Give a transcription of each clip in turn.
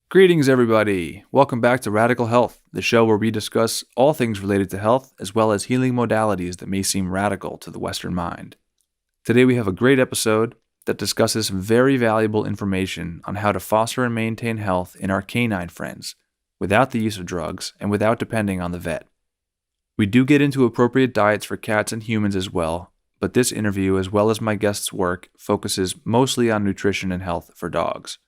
Greetings, everybody. Welcome back to Radical Health, the show where we discuss all things related to health, as well as healing modalities that may seem radical to the Western mind. Today, we have a great episode that discusses some very valuable information on how to foster and maintain health in our canine friends without the use of drugs and without depending on the vet. We do get into appropriate diets for cats and humans as well, but this interview, as well as my guest's work, focuses mostly on nutrition and health for dogs.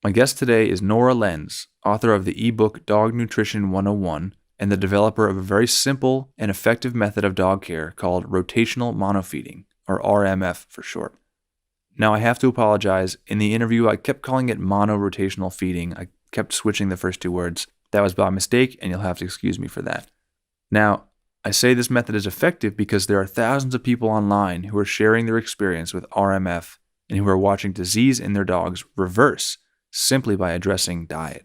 My guest today is Nora Lenz, author of the ebook Dog Nutrition 101 and the developer of a very simple and effective method of dog care called rotational monofeeding, or RMF for short. Now, I have to apologize. In the interview, I kept calling it mono-rotational feeding. I kept switching the first two words. That was by mistake, and you'll have to excuse me for that. Now, I say this method is effective because there are thousands of people online who are sharing their experience with RMF and who are watching disease in their dogs reverse simply by addressing diet.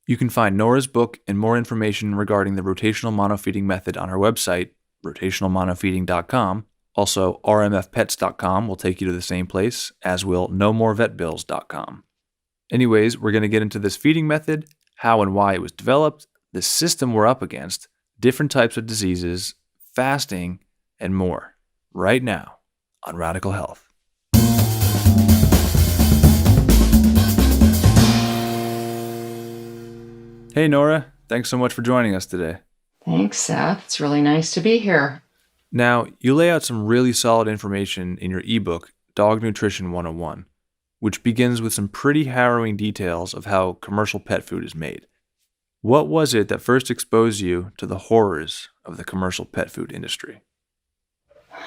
You can find Nora's book and more information regarding the rotational monofeeding method on her website, rotationalmonofeeding.com. Also, rmfpets.com will take you to the same place, as will nomorevetbills.com. Anyways, we're going to get into this feeding method, how and why it was developed, the system we're up against, different types of diseases, fasting, and more, right now on Radical Health. Hey, Nora. Thanks so much for joining us today. Thanks, Seth. It's really nice to be here. Now, you lay out some really solid information in your ebook, Dog Nutrition 101, which begins with some pretty harrowing details of how commercial pet food is made. What was it that first exposed you to the horrors of the commercial pet food industry?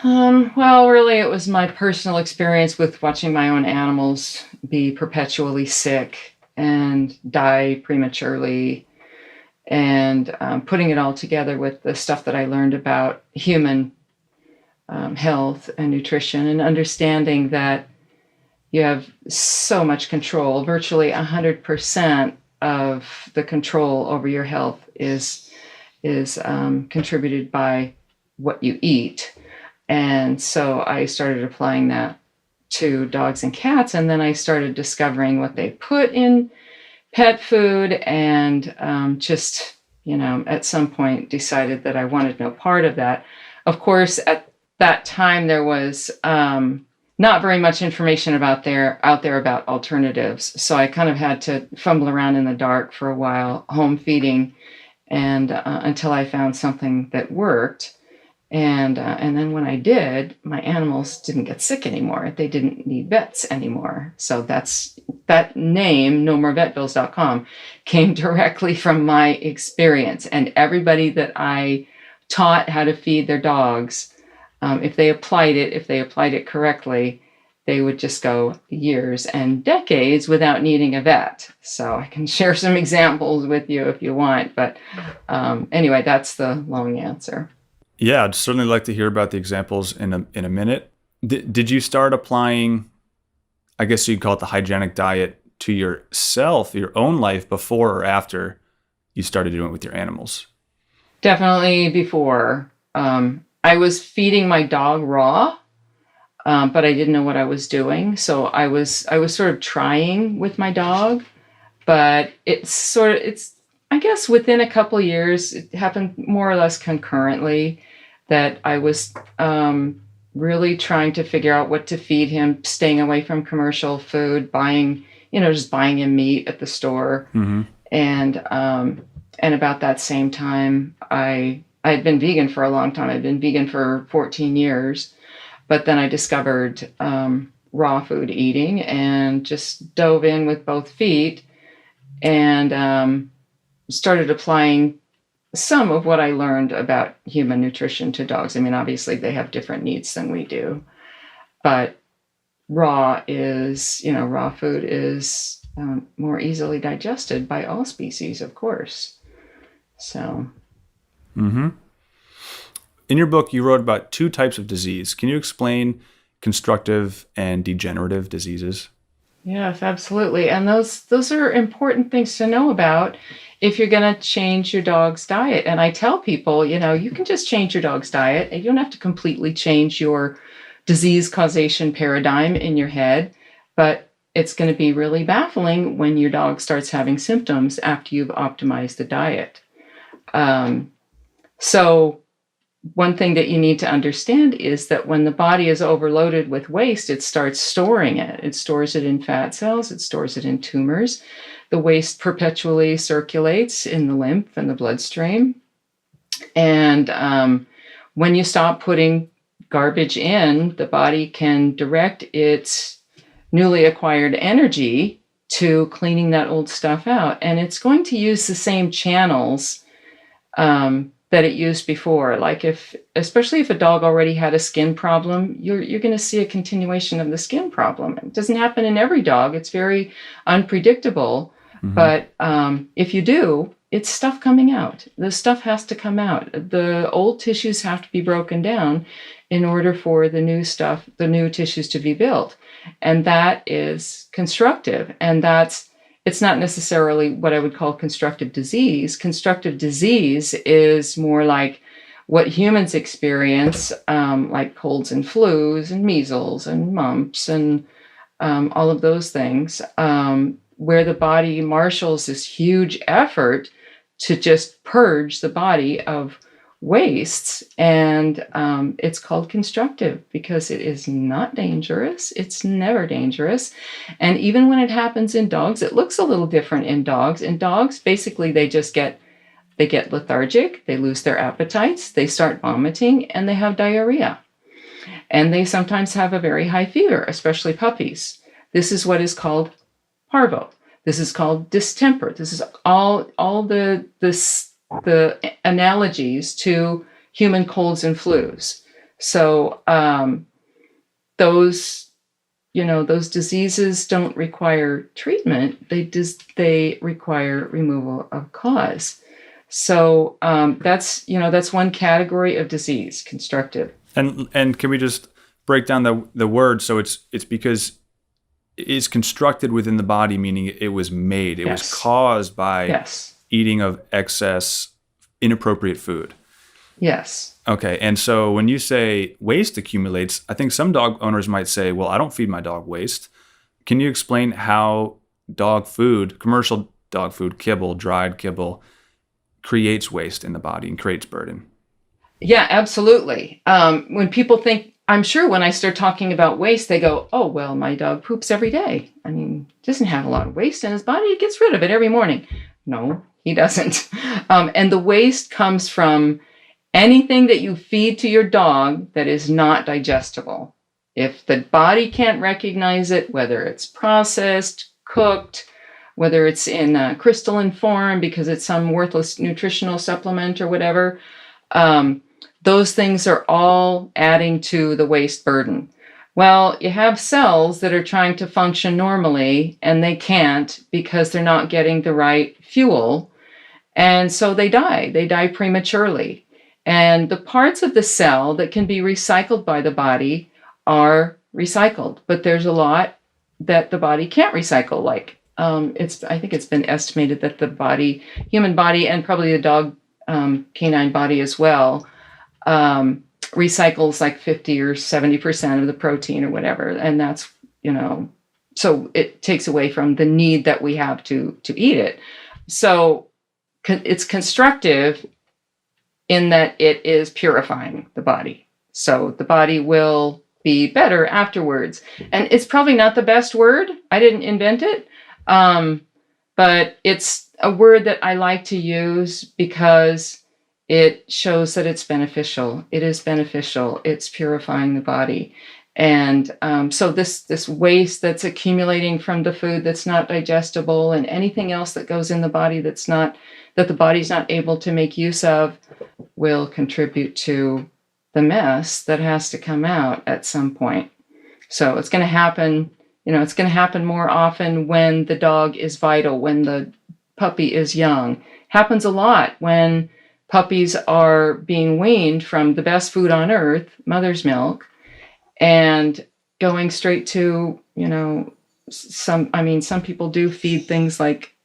Well, really, it was my personal experience with watching my own animals be perpetually sick and die prematurely, and putting it all together with the stuff that I learned about human health and nutrition, and understanding that you have so much control. Virtually 100% of the control over your health is contributed by what you eat. And so I started applying that to dogs and cats, and then I started discovering what they put in pet food, and at some point decided that I wanted no part of that. Of course, at that time there was not very much information out there about alternatives, so I kind of had to fumble around in the dark for a while, home feeding, and until I found something that worked. And then when I did, my animals didn't get sick anymore. They didn't need vets anymore. So that name, nomorevetbills.com, came directly from my experience. And everybody that I taught how to feed their dogs, if they applied it correctly, they would just go years and decades without needing a vet. So I can share some examples with you if you want. But anyway, that's the long answer. Yeah, I'd certainly like to hear about the examples in a minute. Did you start applying, I guess you'd call it the hygienic diet, to yourself, your own life, before or after you started doing it with your animals? Definitely before. I was feeding my dog raw, but I didn't know what I was doing. So I was sort of trying with my dog, but it's I guess within a couple of years, it happened more or less concurrently, that I was really trying to figure out what to feed him, staying away from commercial food, just buying him meat at the store. Mm-hmm. And about that same time, I had been vegan for a long time. I'd been vegan for 14 years, but then I discovered raw food eating and just dove in with both feet, and started applying some of what I learned about human nutrition to dogs. I mean, obviously they have different needs than we do, but raw food is more easily digested by all species, of course. So. Mm-hmm. In your book, you wrote about two types of disease. Can you explain constructive and degenerative diseases? Yes, absolutely. And those are important things to know about if you're going to change your dog's diet. And I tell people, you can just change your dog's diet. You don't have to completely change your disease causation paradigm in your head, but it's going to be really baffling when your dog starts having symptoms after you've optimized the diet. So one thing that you need to understand is that when the body is overloaded with waste, it starts storing it. It stores it in fat cells. It stores it in tumors. The waste perpetually circulates in the lymph and the bloodstream. And when you stop putting garbage in, the body can direct its newly acquired energy to cleaning that old stuff out. And it's going to use the same channels that it used before. Like especially if a dog already had a skin problem, you're going to see a continuation of the skin problem. It doesn't happen in every dog. It's very unpredictable. Mm-hmm. But if you do, it's stuff coming out. The stuff has to come out. The old tissues have to be broken down in order for the new stuff, the new tissues to be built. And that is constructive. And it's not necessarily what I would call constructive disease. Constructive disease is more like what humans experience, like colds and flus and measles and mumps and all of those things, where the body marshals this huge effort to just purge the body of wastes. And it's called constructive because it is not dangerous. It's never dangerous. And even when it happens in dogs, it looks a little different in dogs. In dogs, basically, they get lethargic, they lose their appetites, they start vomiting, and they have diarrhea. And they sometimes have a very high fever, especially puppies. This is what is called parvo. This is called distemper. This is all the analogies to human colds and flus. So those diseases don't require treatment. They require removal of cause. So that's one category of disease, constructive. And can we just break down the word? So it's because it's constructed within the body, meaning it was made. It was caused by eating of excess, inappropriate food. Yes. Okay. And so when you say waste accumulates, I think some dog owners might say, well, I don't feed my dog waste. Can you explain how dog food, commercial dog food, kibble, dried kibble, creates waste in the body and creates burden? Yeah, absolutely. When people think, I'm sure when I start talking about waste, they go, oh, well, my dog poops every day. I mean, he doesn't have a lot of waste in his body. He gets rid of it every morning. No, he doesn't. And the waste comes from anything that you feed to your dog that is not digestible. If the body can't recognize it, whether it's processed, cooked, whether it's in crystalline form because it's some worthless nutritional supplement or whatever, those things are all adding to the waste burden. Well, you have cells that are trying to function normally and they can't because they're not getting the right fuel. And so they die prematurely. And the parts of the cell that can be recycled by the body are recycled, but there's a lot that the body can't recycle. Like I think it's been estimated that the human body, and probably the dog canine body as well, recycles like 50 or 70% of the protein or whatever. And that's, so it takes away from the need that we have to eat it. So it's constructive in that it is purifying the body. So the body will be better afterwards. And it's probably not the best word. I didn't invent it. But it's a word that I like to use because it shows that it's beneficial. It is beneficial. It's purifying the body. And so this waste that's accumulating from the food that's not digestible and anything else that goes in the body that the body's not able to make use of will contribute to the mess that has to come out at some point. So it's going to happen, it's going to happen more often when the dog is vital, when the puppy is young. Happens a lot when puppies are being weaned from the best food on earth, mother's milk, and going straight to, some people do feed things like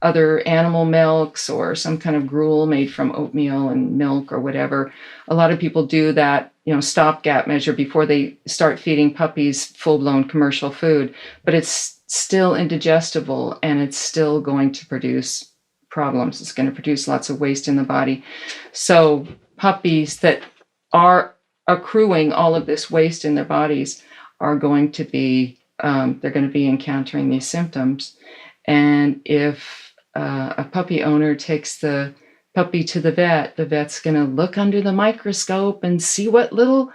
other animal milks or some kind of gruel made from oatmeal and milk or whatever. A lot of people do that, stopgap measure before they start feeding puppies full-blown commercial food, but it's still indigestible and it's still going to produce problems. It's going to produce lots of waste in the body. So puppies that are accruing all of this waste in their bodies are going to be they're going to be encountering these symptoms. And if a puppy owner takes the puppy to the vet's going to look under the microscope and see what little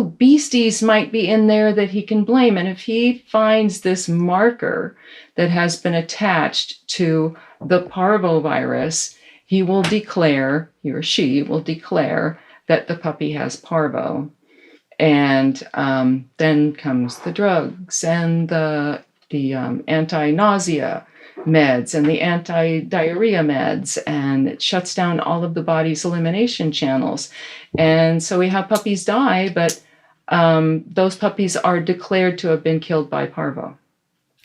beasties might be in there that he can blame. And if he finds this marker that has been attached to the parvovirus, he or she will declare that the puppy has parvo. And then comes the drugs and the anti-nausea meds and the anti-diarrhea meds, and it shuts down all of the body's elimination channels. And so we have puppies die, but those puppies are declared to have been killed by parvo.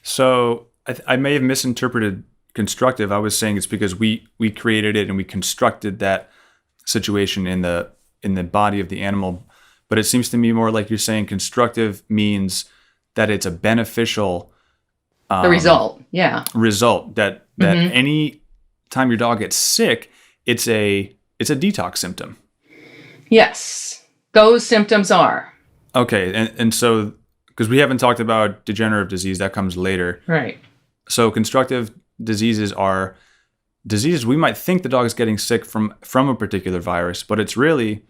So I may have misinterpreted constructive. I was saying it's because we created it and we constructed that situation in the body of the animal. But it seems to me more like you're saying constructive means that it's a beneficial the result, yeah. Result that any time your dog gets sick, it's a detox symptom. Yes, those symptoms are. Okay, and so because we haven't talked about degenerative disease, that comes later. Right. So constructive diseases are diseases we might think the dog is getting sick from a particular virus, but it's really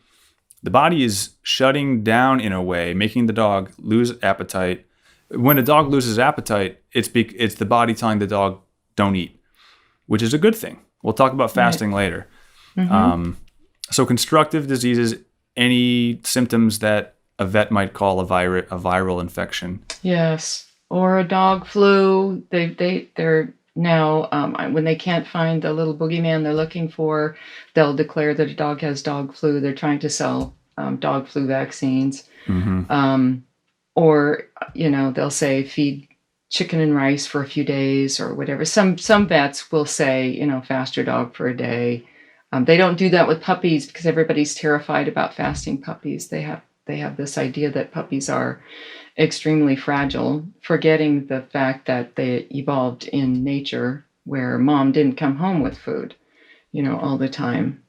the body is shutting down in a way, making the dog lose appetite. When a dog loses appetite, it's the body telling the dog, don't eat, which is a good thing. We'll talk about fasting later. So constructive diseases, any symptoms that a vet might call a viral infection. Yes, or a dog flu. They're now, when they can't find the little boogeyman they're looking for, they'll declare that a dog has dog flu. They're trying to sell dog flu vaccines. Or, they'll say feed chicken and rice for a few days or whatever. Some vets will say, fast your dog for a day. They don't do that with puppies because everybody's terrified about fasting puppies. They have this idea that puppies are extremely fragile, forgetting the fact that they evolved in nature where mom didn't come home with food, all the time.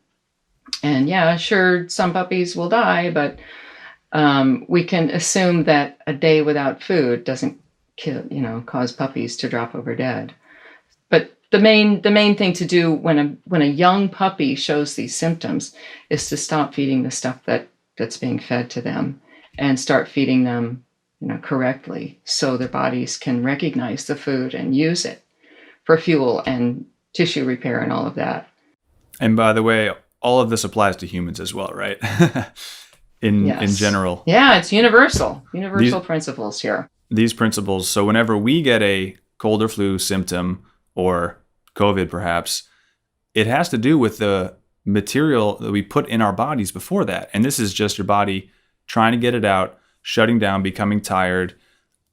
And yeah, sure, some puppies will die, but we can assume that a day without food doesn't cause puppies to drop over dead. But the main thing to do when a young puppy shows these symptoms is to stop feeding the stuff that's being fed to them and start feeding them correctly, so their bodies can recognize the food and use it for fuel and tissue repair and all of that. And by the way, all of this applies to humans as well, right? in general. Yeah, it's universal principles here. These principles. So whenever we get a cold or flu symptom or COVID perhaps, it has to do with the material that we put in our bodies before that. And this is just your body trying to get it out, shutting down, becoming tired,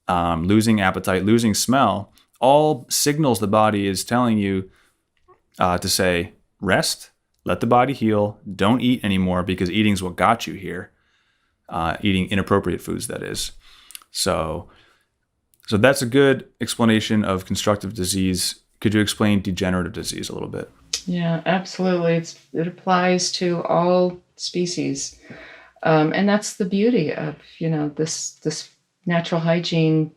losing appetite, losing smell, all signals the body is telling you to say, rest, let the body heal, don't eat anymore because eating is what got you here. Eating inappropriate foods, that is. So that's a good explanation of constructive disease. Could you explain degenerative disease a little bit? Yeah, absolutely. It applies to all species. And that's the beauty of, this natural hygiene,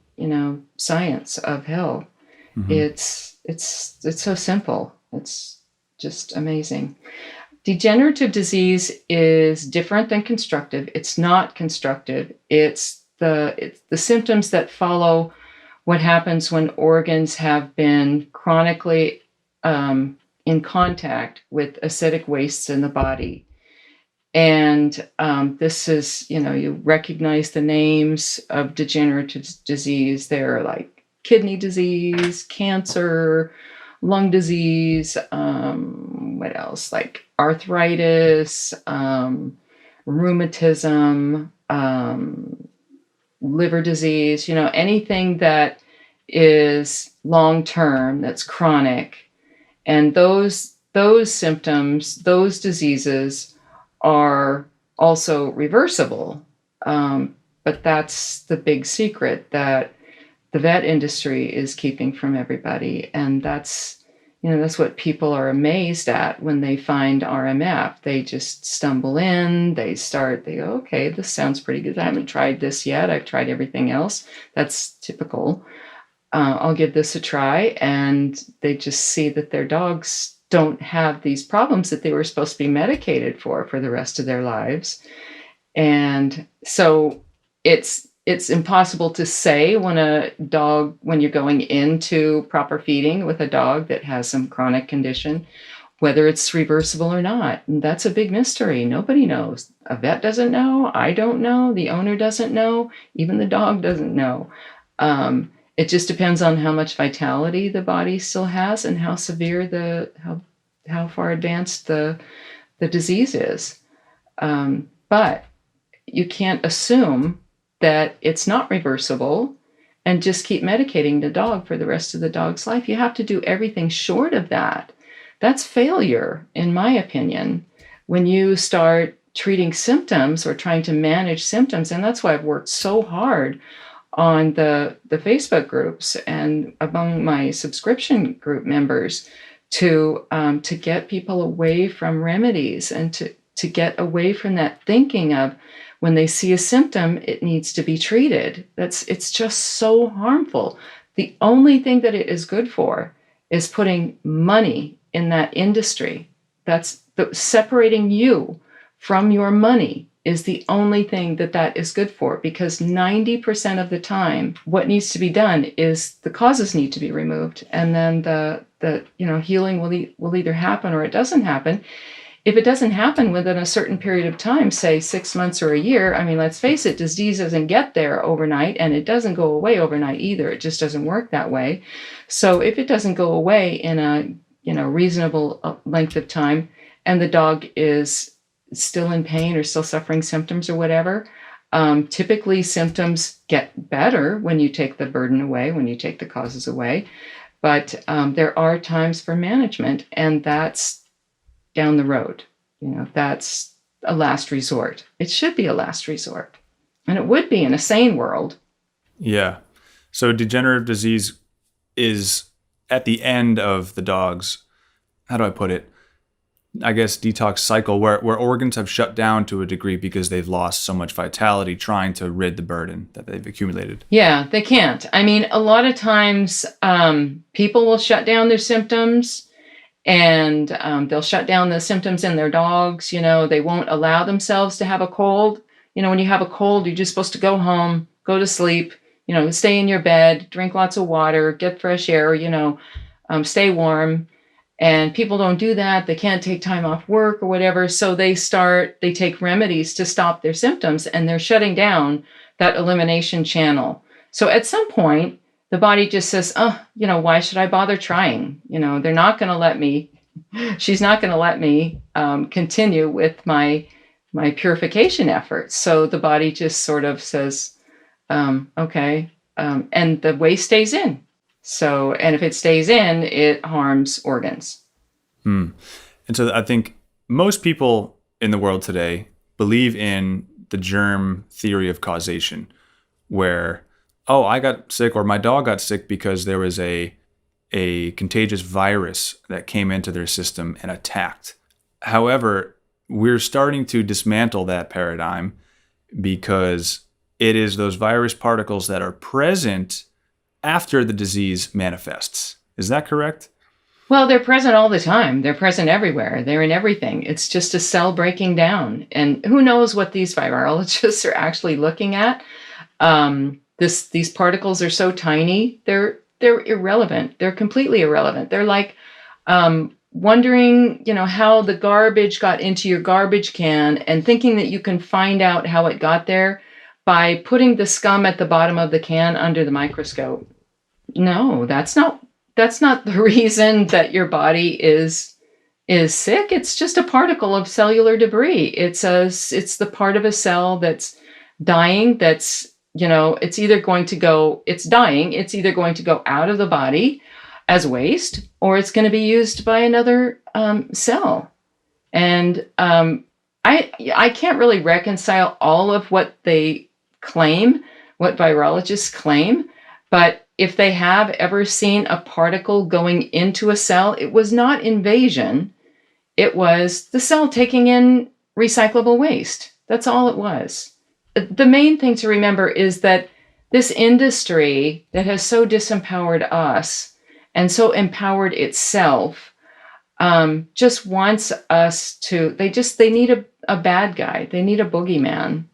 science of health. It's so simple. It's just amazing. Degenerative disease is different than constructive. It's not constructive. It's the symptoms that follow what happens when organs have been chronically in contact with acidic wastes in the body. And this is, you recognize the names of degenerative disease. They're like kidney disease, cancer, lung disease, what else? Like arthritis, rheumatism, liver disease, anything that is long-term, that's chronic, And those symptoms, those diseases are also reversible. But that's the big secret that the vet industry is keeping from everybody. And that's what people are amazed at when they find RMF. They just stumble in, they go, okay, this sounds pretty good. I haven't tried this yet. I've tried everything else. That's typical. I'll give this a try. And they just see that their dogs don't have these problems that they were supposed to be medicated for the rest of their lives. And so it's impossible to say when you're going into proper feeding with a dog that has some chronic condition, whether it's reversible or not. And that's a big mystery. Nobody knows. A vet doesn't know. I don't know. The owner doesn't know. Even the dog doesn't know. It just depends on how much vitality the body still has and how severe how far advanced the disease is. But you can't assume that it's not reversible and just keep medicating the dog for the rest of the dog's life. You have to do everything short of that. That's failure, in my opinion, when you start treating symptoms or trying to manage symptoms. And that's why I've worked so hard on the Facebook groups and among my subscription group members to get people away from remedies and to get away from that thinking of when they see a symptom, it needs to be treated. It's just so harmful. The only thing that it is good for is putting money in that industry. Separating you from your money is the only thing that is good for, because 90% of the time, what needs to be done is the causes need to be removed, and then the healing will either happen or it doesn't happen. If it doesn't happen within a certain period of time, say 6 months or a year, I mean, let's face it, disease doesn't get there overnight, and it doesn't go away overnight either. It just doesn't work that way. So if it doesn't go away in a reasonable length of time, and the dog is still in pain or still suffering symptoms or whatever, typically symptoms get better when you take the burden away, when you take the causes away. But there are times for management, and that's down the road. That's a last resort. It should be a last resort. And it would be in a sane world. Yeah. So degenerative disease is at the end of the dog's, how do I put it? I guess detox cycle where organs have shut down to a degree because they've lost so much vitality trying to rid the burden that they've accumulated. Yeah, they can't. I mean, a lot of times people will shut down their symptoms, and they'll shut down the symptoms in their dogs. They won't allow themselves to have a cold. When you have a cold, you're just supposed to go home, go to sleep, stay in your bed, drink lots of water, get fresh air, stay warm. And people don't do that. They can't take time off work or whatever. So they take remedies to stop their symptoms, and they're shutting down that elimination channel. So at some point, the body just says, why should I bother trying? They're not going to let me, she's not going to let me continue with my purification efforts. So the body just sort of says, okay. And the waste stays in. So, and if it stays in, it harms organs. And so I think most people in the world today believe in the germ theory of causation, where, I got sick or my dog got sick because there was a contagious virus that came into their system and attacked. However, we're starting to dismantle that paradigm because it is those virus particles that are present after the disease manifests. Is that correct? Well, they're present all the time. They're present everywhere. They're in everything. It's just a cell breaking down. And who knows what these virologists are actually looking at. These particles are so tiny, they're irrelevant. They're completely irrelevant. They're like wondering, how the garbage got into your garbage can and thinking that you can find out how it got there by putting the scum at the bottom of the can under the microscope. No, that's not the reason that your body is sick. It's just a particle of cellular debris. It's the part of a cell that's dying. It's either going to go out of the body, as waste, or it's going to be used by another cell. And I can't really reconcile all of what they claim, what virologists claim, but if they have ever seen a particle going into a cell, it was not invasion. It was the cell taking in recyclable waste. That's all it was. The main thing to remember is that this industry that has so disempowered us and so empowered itself just wants us to, they need a bad guy. They need a boogeyman.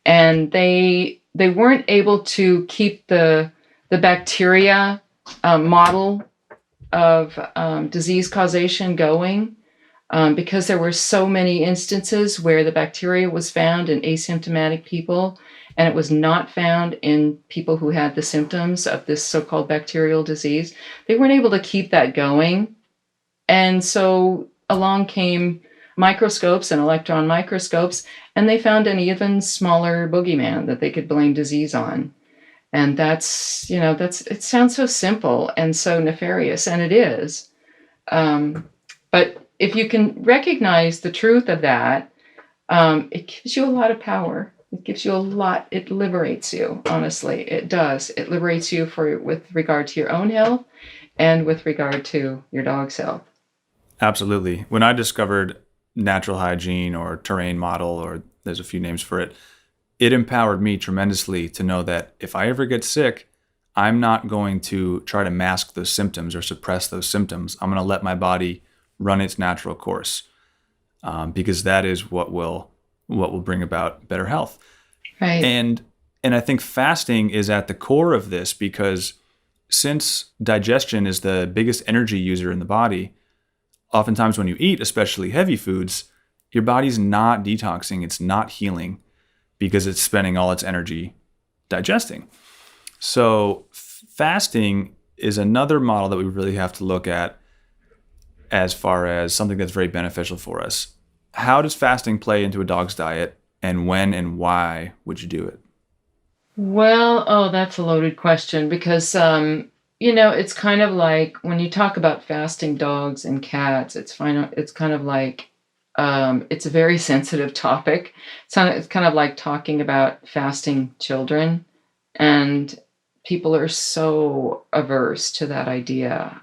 And they weren't able to keep the bacteria model of disease causation going because there were so many instances where the bacteria was found in asymptomatic people and it was not found in people who had the symptoms of this so-called bacterial disease. They weren't able to keep that going. And so along came microscopes and electron microscopes, and they found an even smaller boogeyman that they could blame disease on. And it sounds so simple and so nefarious, and it is. But if you can recognize the truth of that, it gives you a lot of power. It gives you a lot. It liberates you, honestly. It does. It liberates you with regard to your own health and with regard to your dog's health. Absolutely. When I discovered natural hygiene or terrain model, or there's a few names for it, it empowered me tremendously to know that if I ever get sick, I'm not going to try to mask those symptoms or suppress those symptoms. I'm going to let my body run its natural course because that is what will bring about better health. Right. And I think fasting is at the core of this because since digestion is the biggest energy user in the body, oftentimes when you eat, especially heavy foods, your body's not detoxing, it's not healing because it's spending all its energy digesting. So fasting is another model that we really have to look at as far as something that's very beneficial for us. How does fasting play into a dog's diet, and when and why would you do it? Well, that's a loaded question because, it's kind of like when you talk about fasting dogs and cats, it's kind of like, it's a very sensitive topic. It's kind of like talking about fasting children, and people are so averse to that idea.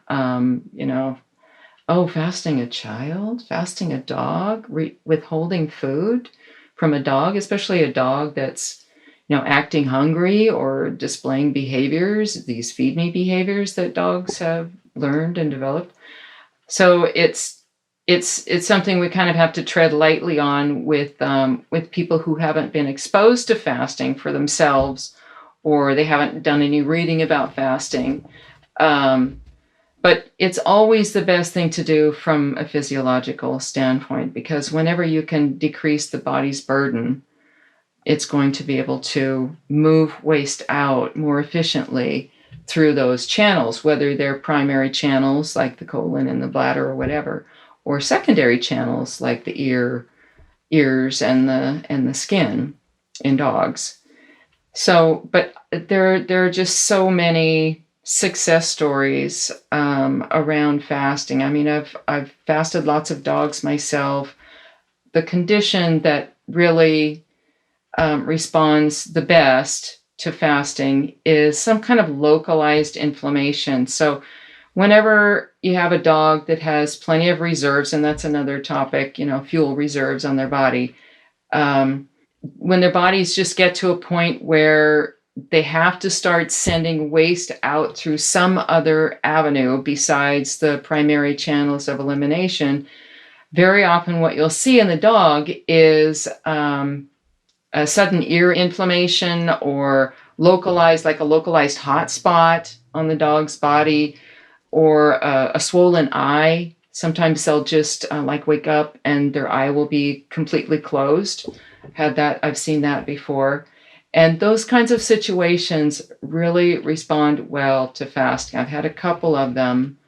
Fasting a child, fasting a dog, withholding food from a dog, especially a dog that's, acting hungry or displaying behaviors, these feed me behaviors that dogs have learned and developed. So it's something we kind of have to tread lightly on with people who haven't been exposed to fasting for themselves, or they haven't done any reading about fasting. But it's always the best thing to do from a physiological standpoint, because whenever you can decrease the body's burden, it's going to be able to move waste out more efficiently through those channels, whether they're primary channels like the colon and the bladder or whatever, or secondary channels like the ears and the skin in dogs. So, but there are just so many success stories around fasting. I mean, I've fasted lots of dogs myself. The condition that really responds the best to fasting is some kind of localized inflammation. So whenever you have a dog that has plenty of reserves, and that's another topic, fuel reserves on their body, when their bodies just get to a point where they have to start sending waste out through some other avenue besides the primary channels of elimination, very often what you'll see in the dog is a sudden ear inflammation or a localized hot spot on the dog's body, or a swollen eye. Sometimes they'll just wake up and their eye will be completely closed. I've seen that before. And those kinds of situations really respond well to fasting. I've had a couple of them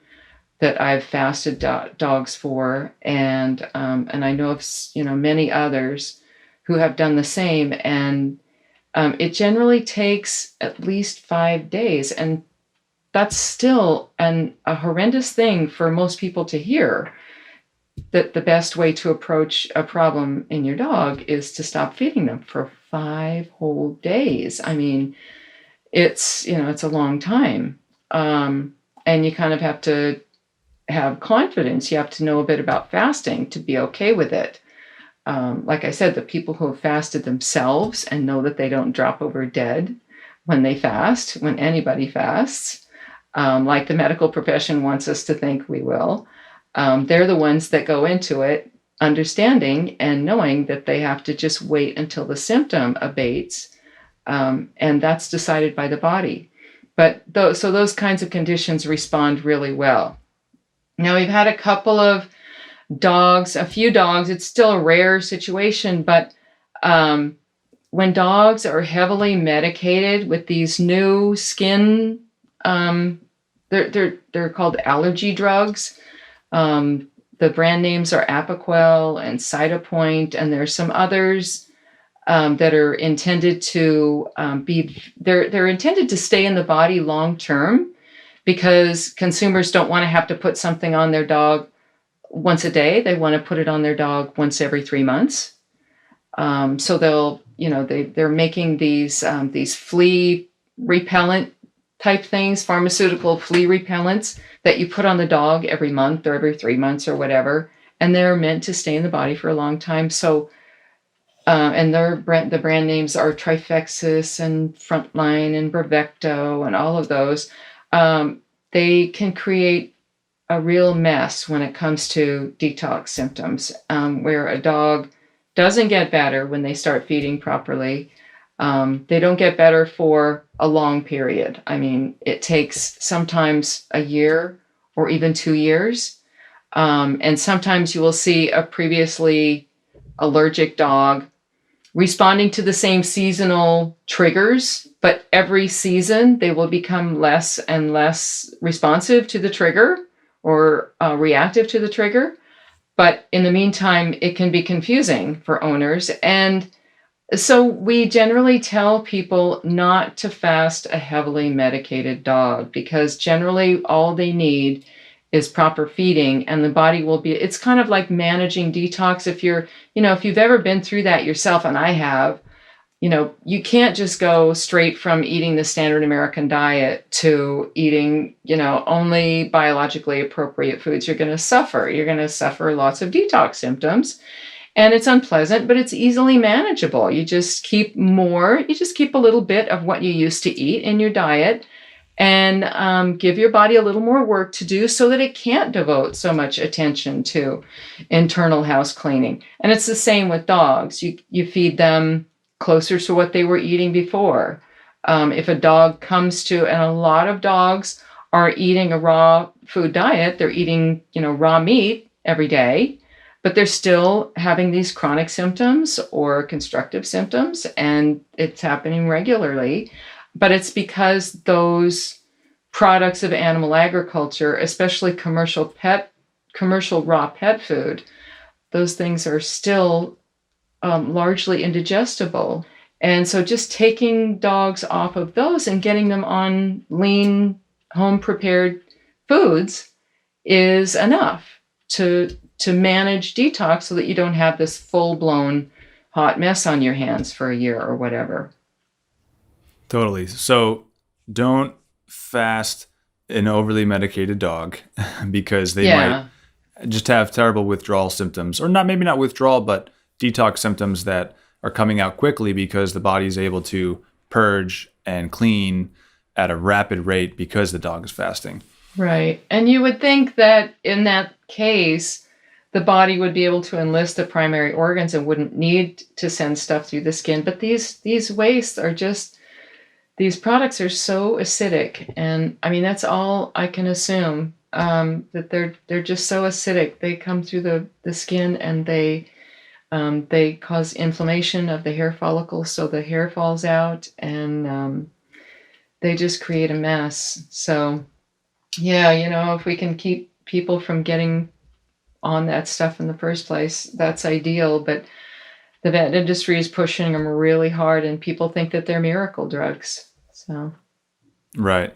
that I've fasted dogs for, and I know of many others who have done the same. And it generally takes at least 5 days. And that's still a horrendous thing for most people to hear, that the best way to approach a problem in your dog is to stop feeding them for 5 whole days. I mean, it's a long time. And you kind of have to have confidence. You have to know a bit about fasting to be okay with it. Like I said, the people who have fasted themselves and know that they don't drop over dead when they fast, when anybody fasts, like the medical profession wants us to think we will, they're the ones that go into it understanding and knowing that they have to just wait until the symptom abates, and that's decided by the body. But those kinds of conditions respond really well. Now, we've had a couple of dogs, a few dogs, it's still a rare situation, but when dogs are heavily medicated with these new skin, they're called allergy drugs. The brand names are Apoquel and Cytopoint, and there's some others that are intended to they're intended to stay in the body long term, because consumers don't want to have to put something on their dog once a day. They want to put it on their dog once every 3 months. So they're making these flea repellent type things, pharmaceutical flea repellents that you put on the dog every month or every 3 months or whatever, and they're meant to stay in the body for a long time. So, and the brand names are Trifexis and Frontline and Bravecto and all of those. They can create a real mess when it comes to detox symptoms, where a dog doesn't get better when they start feeding properly. They don't get better for a long period. I mean, it takes sometimes a year or even 2 years. And sometimes you will see a previously allergic dog responding to the same seasonal triggers, but every season they will become less and less responsive to the trigger or reactive to the trigger. But in the meantime, it can be confusing for owners. And so we generally tell people not to fast a heavily medicated dog, because generally all they need is proper feeding, and the body will be, it's kind of like managing detox. If you've ever been through that yourself, and I have, you can't just go straight from eating the standard American diet to eating, only biologically appropriate foods. You're going to suffer. You're going to suffer lots of detox symptoms. And it's unpleasant, but it's easily manageable. You just keep a little bit of what you used to eat in your diet, and give your body a little more work to do so that it can't devote so much attention to internal house cleaning. And it's the same with dogs. You feed them closer to what they were eating before. If a dog comes to, and a lot of dogs are eating a raw food diet, they're eating, raw meat every day, but they're still having these chronic symptoms or constructive symptoms, and it's happening regularly. But it's because those products of animal agriculture, especially commercial raw pet food, those things are still largely indigestible. And so just taking dogs off of those and getting them on lean, home-prepared foods is enough to manage detox, so that you don't have this full-blown hot mess on your hands for a year or whatever. Totally. So don't fast an overly medicated dog because they might just have terrible withdrawal symptoms, or maybe not withdrawal, but detox symptoms that are coming out quickly because the body is able to purge and clean at a rapid rate because the dog is fasting. Right. And you would think that in that case, the body would be able to enlist the primary organs and wouldn't need to send stuff through the skin. But these wastes are just, these products are so acidic. And I mean, that's all I can assume, that they're just so acidic. They come through the skin, and they cause inflammation of the hair follicles, so the hair falls out, and they just create a mess. So yeah, if we can keep people from getting on that stuff in the first place, that's ideal. But the vet industry is pushing them really hard, and people think that they're miracle drugs. So, right.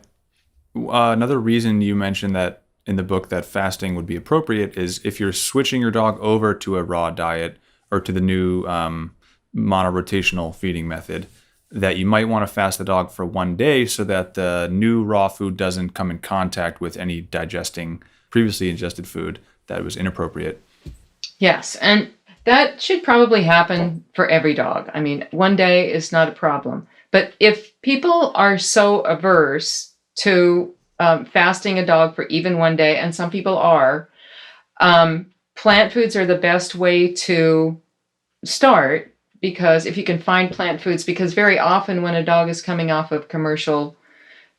Another reason you mentioned that in the book that fasting would be appropriate is if you're switching your dog over to a raw diet or to the new monorotational feeding method, that you might want to fast the dog for 1 day so that the new raw food doesn't come in contact with any digesting previously ingested food that was inappropriate. Yes, and that should probably happen for every dog. I mean, 1 day is not a problem. But if people are so averse to fasting a dog for even 1 day, and some people are, plant foods are the best way to start, because if you can find plant foods, because very often when a dog is coming off of commercial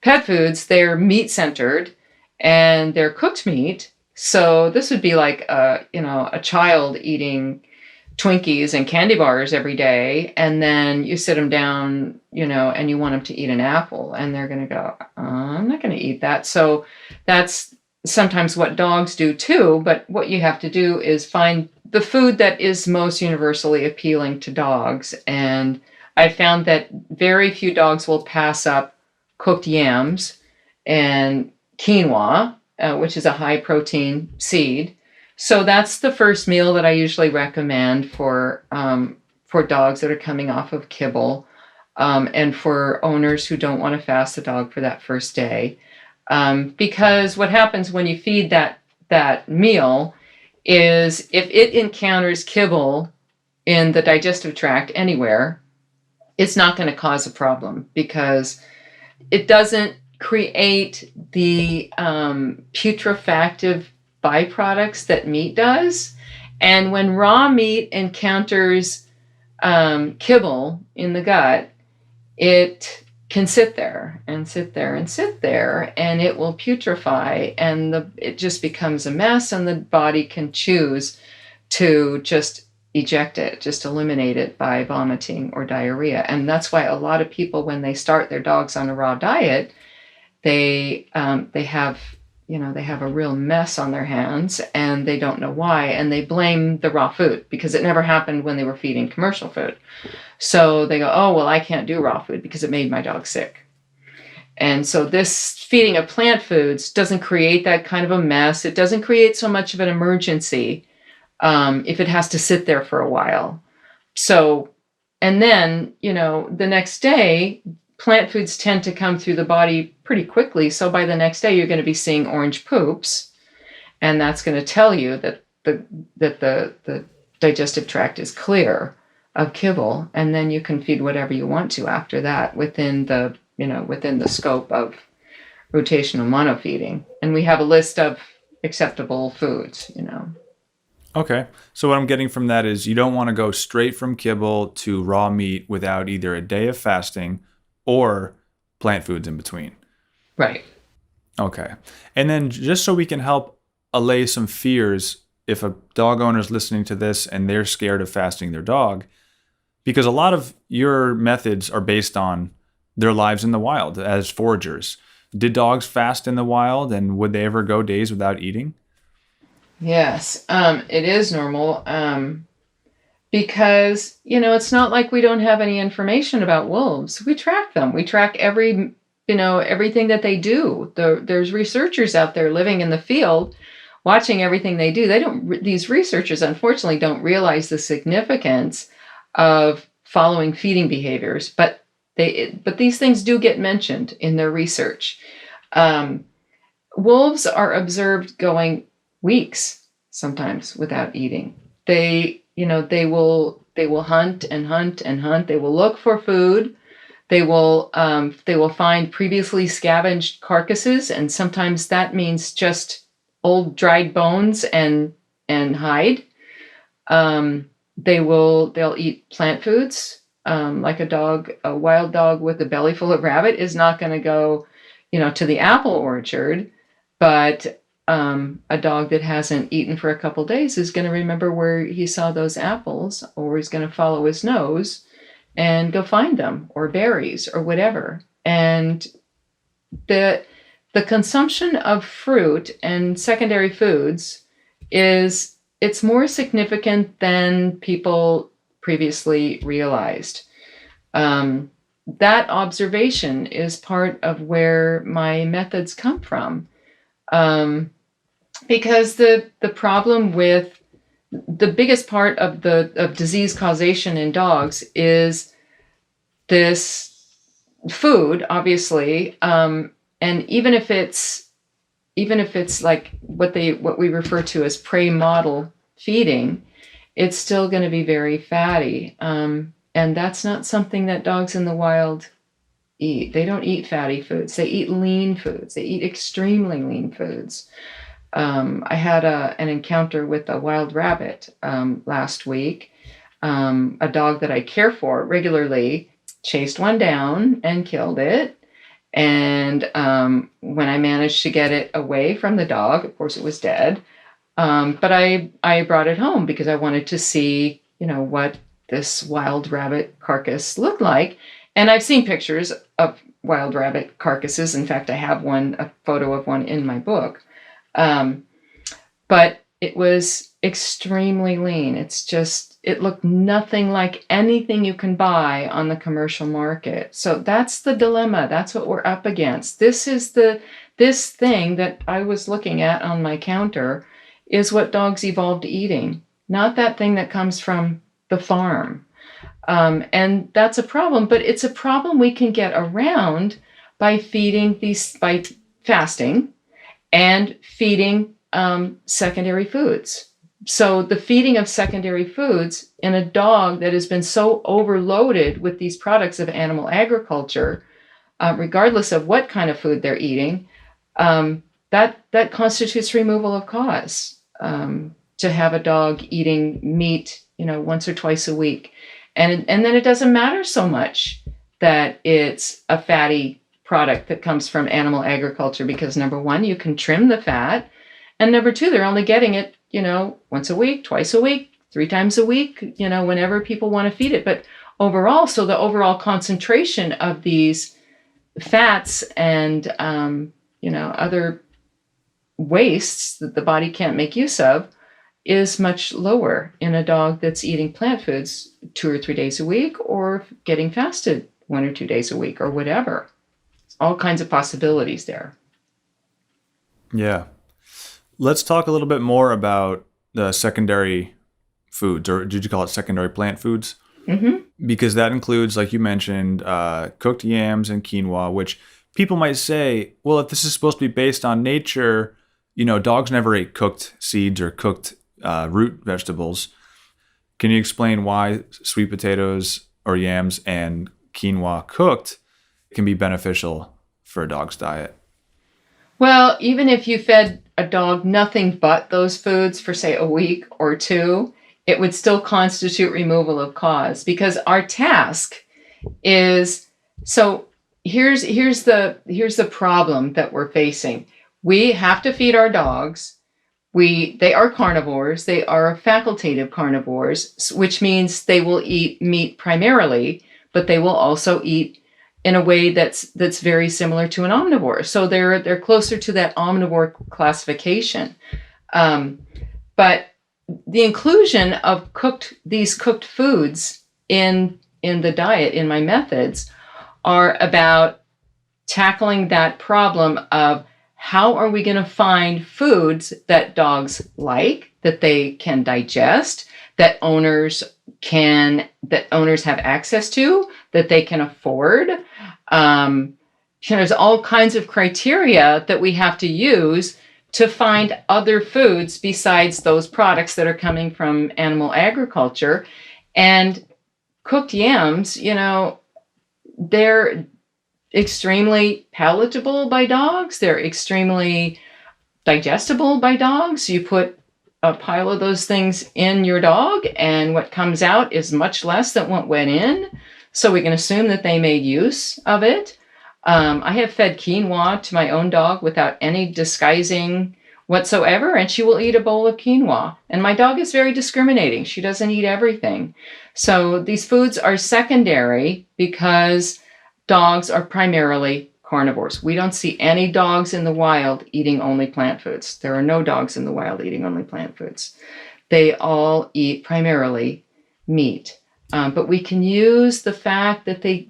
pet foods, they're meat centered and they're cooked meat. So this would be like a child eating Twinkies and candy bars every day, and then you sit them down, and you want them to eat an apple, and they're going to go, I'm not going to eat that. So that's sometimes what dogs do too, but what you have to do is find the food that is most universally appealing to dogs. And I found that very few dogs will pass up cooked yams and quinoa, which is a high protein seed. So that's the first meal that I usually recommend for dogs that are coming off of kibble, and for owners who don't want to fast the dog for that first day. Because what happens when you feed that meal is if it encounters kibble in the digestive tract anywhere, it's not going to cause a problem, because it doesn't create the putrefactive byproducts that meat does. And when raw meat encounters kibble in the gut, it can sit there and sit there and sit there, and it will putrefy, and it just becomes a mess, and the body can choose to just eject it, just eliminate it by vomiting or diarrhea. And that's why a lot of people, when they start their dogs on a raw diet, they have a real mess on their hands, and they don't know why, and they blame the raw food because it never happened when they were feeding commercial food. So they go, oh, well, I can't do raw food because it made my dog sick. And so this feeding of plant foods doesn't create that kind of a mess. It doesn't create so much of an emergency if it has to sit there for a while. So, and then, the next day, plant foods tend to come through the body pretty quickly. So by the next day, you're going to be seeing orange poops, and that's going to tell you that the digestive tract is clear of kibble, and then you can feed whatever you want to after that within the scope of rotational monofeeding. And we have a list of acceptable foods. Okay. So what I'm getting from that is you don't want to go straight from kibble to raw meat without either a day of fasting or plant foods in between. Right. Okay. And then just so we can help allay some fears, if a dog owner is listening to this and they're scared of fasting their dog, because a lot of your methods are based on their lives in the wild as foragers. Did dogs fast in the wild, and would they ever go days without eating? Yes, it is normal, because, it's not like we don't have any information about wolves. We track them. We track everything that they do. There's researchers out there living in the field watching everything they do. These researchers, unfortunately, don't realize the significance of following feeding behaviors, but these things do get mentioned in their research. Wolves are observed going weeks sometimes without eating. They will hunt and hunt and hunt. They will look for food. They will find previously scavenged carcasses, and sometimes that means just old dried bones and hide. They'll eat plant foods. Like a wild dog with a belly full of rabbit is not going to go, to the apple orchard, but a dog that hasn't eaten for a couple days is going to remember where he saw those apples, or he's going to follow his nose and go find them, or berries, or whatever. And the consumption of fruit and secondary foods it's more significant than people previously realized. that observation is part of where my methods come from. Because the problem with the biggest part of disease causation in dogs is this food, obviously, and even if it's like what we refer to as prey model feeding, it's still going to be very fatty, and that's not something that dogs in the wild eat. They don't eat fatty foods. They eat lean foods. They eat extremely lean foods. I had an encounter with a wild rabbit last week. A dog that I care for regularly chased one down and killed it. And when I managed to get it away from the dog, of course it was dead. But I brought it home because I wanted to see, what this wild rabbit carcass looked like. And I've seen pictures of wild rabbit carcasses. In fact, I have a photo of one in my book. But it was extremely lean. It looked nothing like anything you can buy on the commercial market. So that's the dilemma. That's what we're up against. This thing that I was looking at on my counter is what dogs evolved eating, not that thing that comes from the farm. And that's a problem, but it's a problem we can get around by by fasting and feeding secondary foods. So the feeding of secondary foods in a dog that has been so overloaded with these products of animal agriculture, regardless of what kind of food they're eating, that constitutes removal of cause. To have a dog eating meat, once or twice a week, and then it doesn't matter so much that it's a fatty product that comes from animal agriculture, because number one, you can trim the fat, and number two, they're only getting it, once a week, twice a week, 3 times a week, whenever people want to feed it. But overall, so the overall concentration of these fats and other wastes that the body can't make use of is much lower in a dog that's eating plant foods 2 or 3 days a week, or getting fasted 1 or 2 days a week, or whatever. All kinds of possibilities there. Yeah. Let's talk a little bit more about the secondary foods, or did you call it secondary plant foods? Mm-hmm. Because that includes, like you mentioned, cooked yams and quinoa, which people might say, well, if this is supposed to be based on nature, dogs never ate cooked seeds or cooked root vegetables. Can you explain why sweet potatoes or yams and quinoa cooked can be beneficial for a dog's diet? Well, even if you fed a dog nothing but those foods for, say, a week or 2, it would still constitute removal of cause, because our task is, so here's the problem that we're facing. We have to feed our dogs. They are carnivores. They are facultative carnivores, which means they will eat meat primarily, but they will also eat in a way that's very similar to an omnivore. So they're closer to that omnivore classification. But the inclusion of these cooked foods in the diet, in my methods, are about tackling that problem of how are we going to find foods that dogs like, that they can digest, that owners have access to, that they can afford. There's all kinds of criteria that we have to use to find other foods besides those products that are coming from animal agriculture. And cooked yams, they're extremely palatable by dogs. They're extremely digestible by dogs. You put a pile of those things in your dog, and what comes out is much less than what went in. So we can assume that they made use of it. I have fed quinoa to my own dog without any disguising whatsoever, and she will eat a bowl of quinoa. And my dog is very discriminating. She doesn't eat everything. So these foods are secondary because dogs are primarily carnivores. We don't see any dogs in the wild eating only plant foods. There are no dogs in the wild eating only plant foods. They all eat primarily meat. But we can use the fact that they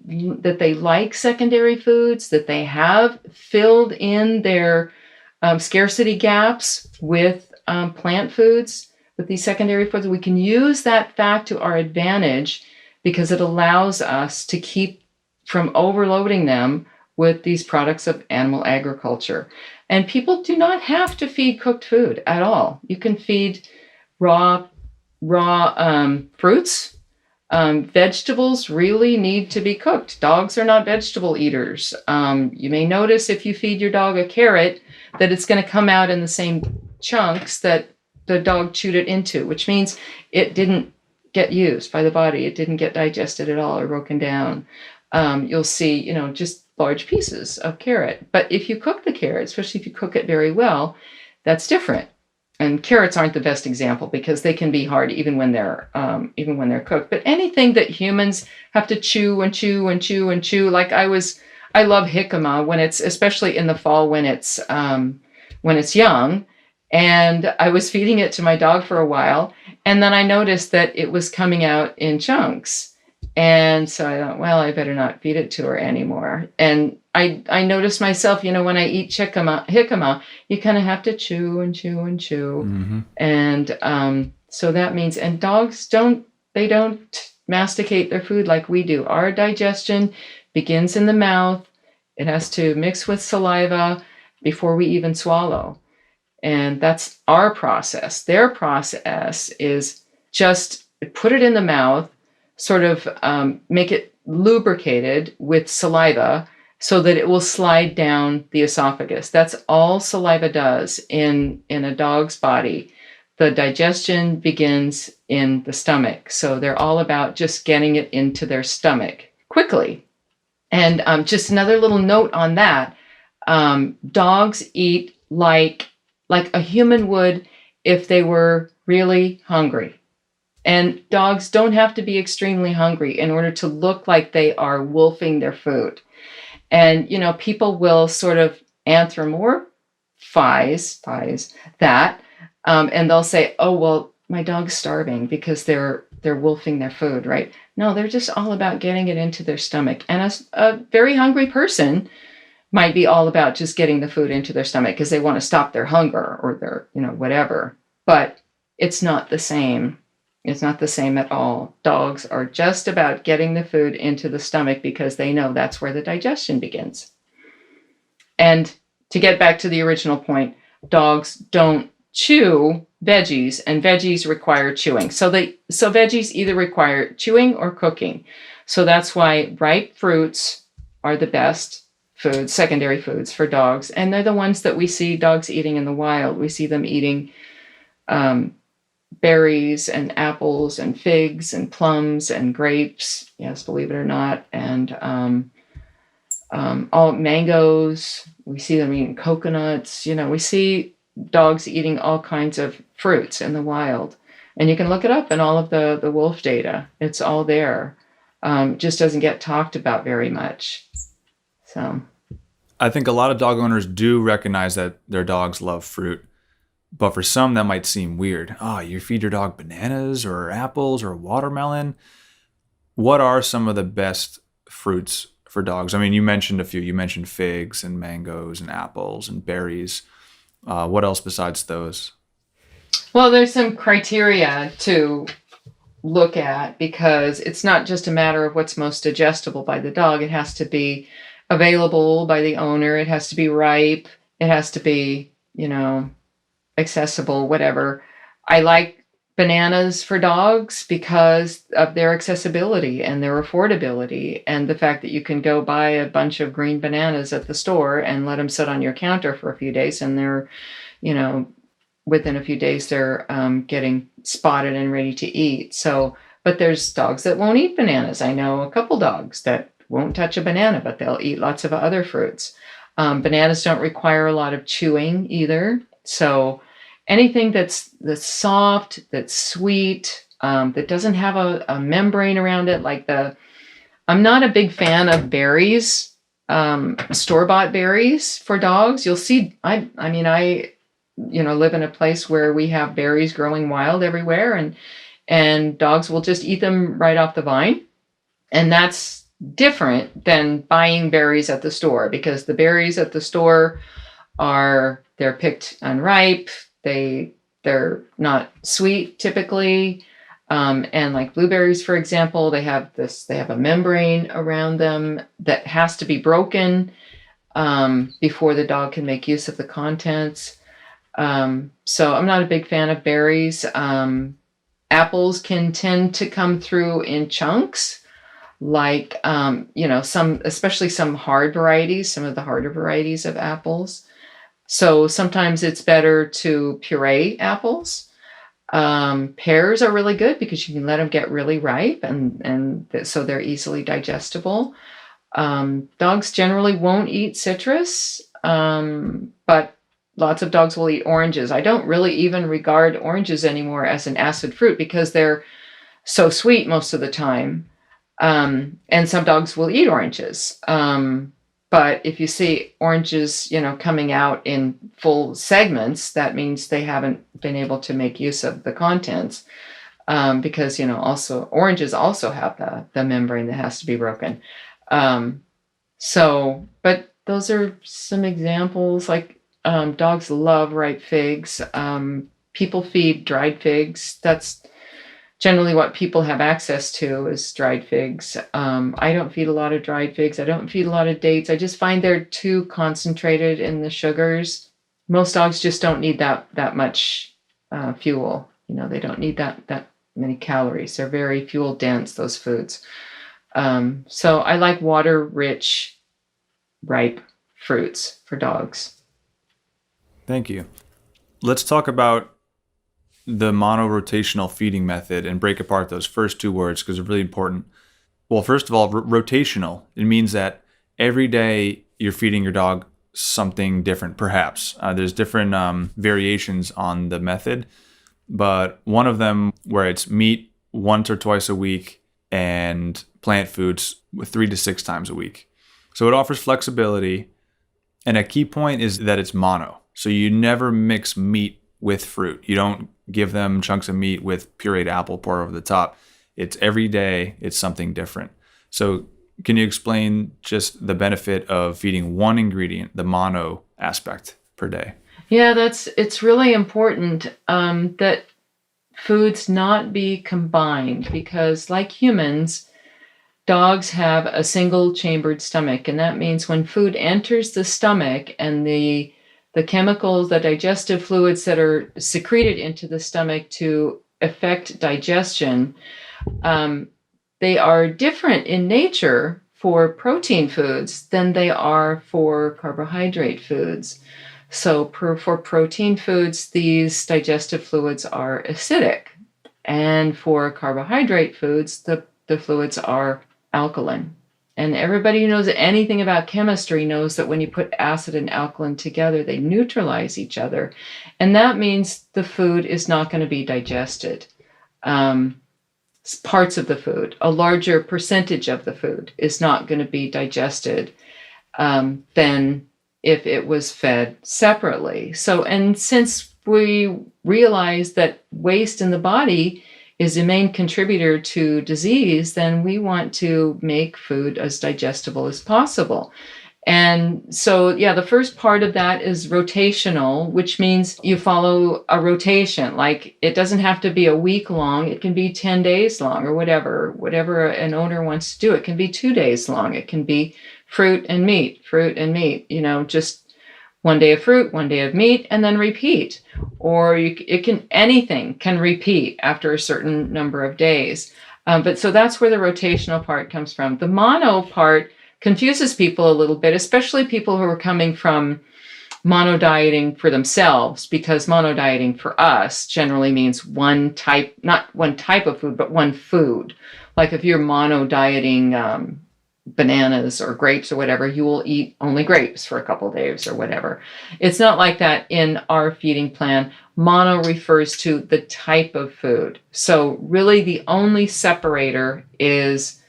like secondary foods, that they have filled in their scarcity gaps with plant foods, with these secondary foods. We can use that fact to our advantage because it allows us to keep from overloading them with these products of animal agriculture. And people do not have to feed cooked food at all. You can feed raw fruits. Vegetables really need to be cooked. Dogs are not vegetable eaters. You may notice if you feed your dog a carrot that it's going to come out in the same chunks that the dog chewed it into, which means it didn't get used by the body. It didn't get digested at all or broken down. You'll see, just large pieces of carrot. But if you cook the carrot, especially if you cook it very well, that's different. And carrots aren't the best example because they can be hard even when they're cooked. But anything that humans have to chew and chew and chew and chew, like I love jicama when it's, especially in the fall when it's young. And I was feeding it to my dog for a while, and then I noticed that it was coming out in chunks. And so I thought, well, I better not feed it to her anymore. And I noticed myself, when I eat jicama, you kind of have to chew and chew and chew. Mm-hmm. And so that means, and dogs don't masticate their food like we do. Our digestion begins in the mouth. It has to mix with saliva before we even swallow. And that's our process. Their process is just put it in the mouth, sort of make it lubricated with saliva so that it will slide down the esophagus. That's all saliva does in a dog's body. The digestion begins in the stomach. So they're all about just getting it into their stomach quickly. And just another little note on that, dogs eat like a human would if they were really hungry. And dogs don't have to be extremely hungry in order to look like they are wolfing their food. And, people will sort of anthropomorphize that, and they'll say, oh, well, my dog's starving because they're wolfing their food, right? No, they're just all about getting it into their stomach. And a very hungry person might be all about just getting the food into their stomach because they want to stop their hunger or their, whatever. But it's not the same. It's not the same at all. Dogs are just about getting the food into the stomach because they know that's where the digestion begins. And to get back to the original point, dogs don't chew veggies, and veggies require chewing. So veggies either require chewing or cooking. So that's why ripe fruits are the best foods, secondary foods for dogs. And they're the ones that we see dogs eating in the wild. We see them eating berries and apples and figs and plums and grapes. Yes, believe it or not. And all mangoes. We see them eating coconuts. We see dogs eating all kinds of fruits in the wild. And you can look it up in all of the wolf data. It's all there. Just doesn't get talked about very much. So I think a lot of dog owners do recognize that their dogs love fruit. But for some, that might seem weird. Oh, you feed your dog bananas or apples or watermelon. What are some of the best fruits for dogs? I mean, you mentioned a few. You mentioned figs and mangoes and apples and berries. What else besides those? Well, there's some criteria to look at because it's not just a matter of what's most digestible by the dog. It has to be available by the owner. It has to be ripe. It has to be, accessible, whatever. I like bananas for dogs because of their accessibility and their affordability and the fact that you can go buy a bunch of green bananas at the store and let them sit on your counter for a few days, and they're, within a few days they're getting spotted and ready to eat. So, but there's dogs that won't eat bananas. I know a couple dogs that won't touch a banana, but they'll eat lots of other fruits. Bananas don't require a lot of chewing either. So anything that's soft, that's sweet, that doesn't have a membrane around it, I'm not a big fan of berries, store-bought berries for dogs. You'll see, I live in a place where we have berries growing wild everywhere, and and dogs will just eat them right off the vine. And that's different than buying berries at the store, because the berries at the store they're picked unripe. They're not sweet typically. And like blueberries, for example, they have a membrane around them that has to be broken before the dog can make use of the contents. So I'm not a big fan of berries. Apples can tend to come through in chunks, like, especially some hard varieties, some of the harder varieties of apples. So sometimes it's better to puree apples. Pears are really good because you can let them get really ripe, and so they're easily digestible. Dogs generally won't eat citrus, but lots of dogs will eat oranges. I don't really even regard oranges anymore as an acid fruit because they're so sweet most of the time. And some dogs will eat oranges. But if you see oranges, coming out in full segments, that means they haven't been able to make use of the contents. Because, also oranges also have the membrane that has to be broken. But those are some examples. Like, dogs love ripe figs. People feed dried figs. That's generally what people have access to, is dried figs. I don't feed a lot of dried figs. I don't feed a lot of dates. I just find they're too concentrated in the sugars. Most dogs just don't need that much fuel. They don't need that many calories. They're very fuel dense, those foods. So I like water-rich, ripe fruits for dogs. Thank you. Let's talk about the monorotational feeding method and break apart those first two words because they're really important. Well, first of all, rotational. It means that every day you're feeding your dog something different, perhaps. There's different variations on the method, but one of them where it's meat once or twice a week and plant foods 3 to 6 times a week. So it offers flexibility, and a key point is that it's mono. So you never mix meat with fruit. You don't give them chunks of meat with pureed apple pour over the top. It's every day, it's something different. So can you explain just the benefit of feeding one ingredient, the mono aspect, per day? Yeah, it's really important that foods not be combined, because like humans, dogs have a single chambered stomach. And that means when food enters the stomach and the chemicals, the digestive fluids that are secreted into the stomach to affect digestion, they are different in nature for protein foods than they are for carbohydrate foods. So for protein foods, these digestive fluids are acidic. And for carbohydrate foods, the fluids are alkaline. And everybody who knows anything about chemistry knows that when you put acid and alkaline together, they neutralize each other. And that means the food is not going to be digested. Parts of the food, a larger percentage of the food, is not going to be digested than if it was fed separately. And since we realize that waste in the body is a main contributor to disease, then we want to make food as digestible as possible. And so, the first part of that is rotational, which means you follow a rotation. Like, it doesn't have to be a week long. It can be 10 days long or whatever an owner wants to do. It can be 2 days long. It can be fruit and meat, just one day of fruit, one day of meat, and then repeat. Or anything can repeat after a certain number of days. But so that's where the rotational part comes from. The mono part confuses people a little bit, especially people who are coming from mono dieting for themselves, because mono dieting for us generally means not one type of food, but one food. Like if you're mono dieting bananas or grapes or whatever, you will eat only grapes for a couple of days or whatever. It's not like that in our feeding plan. Mono refers to the type of food. So really the only separator is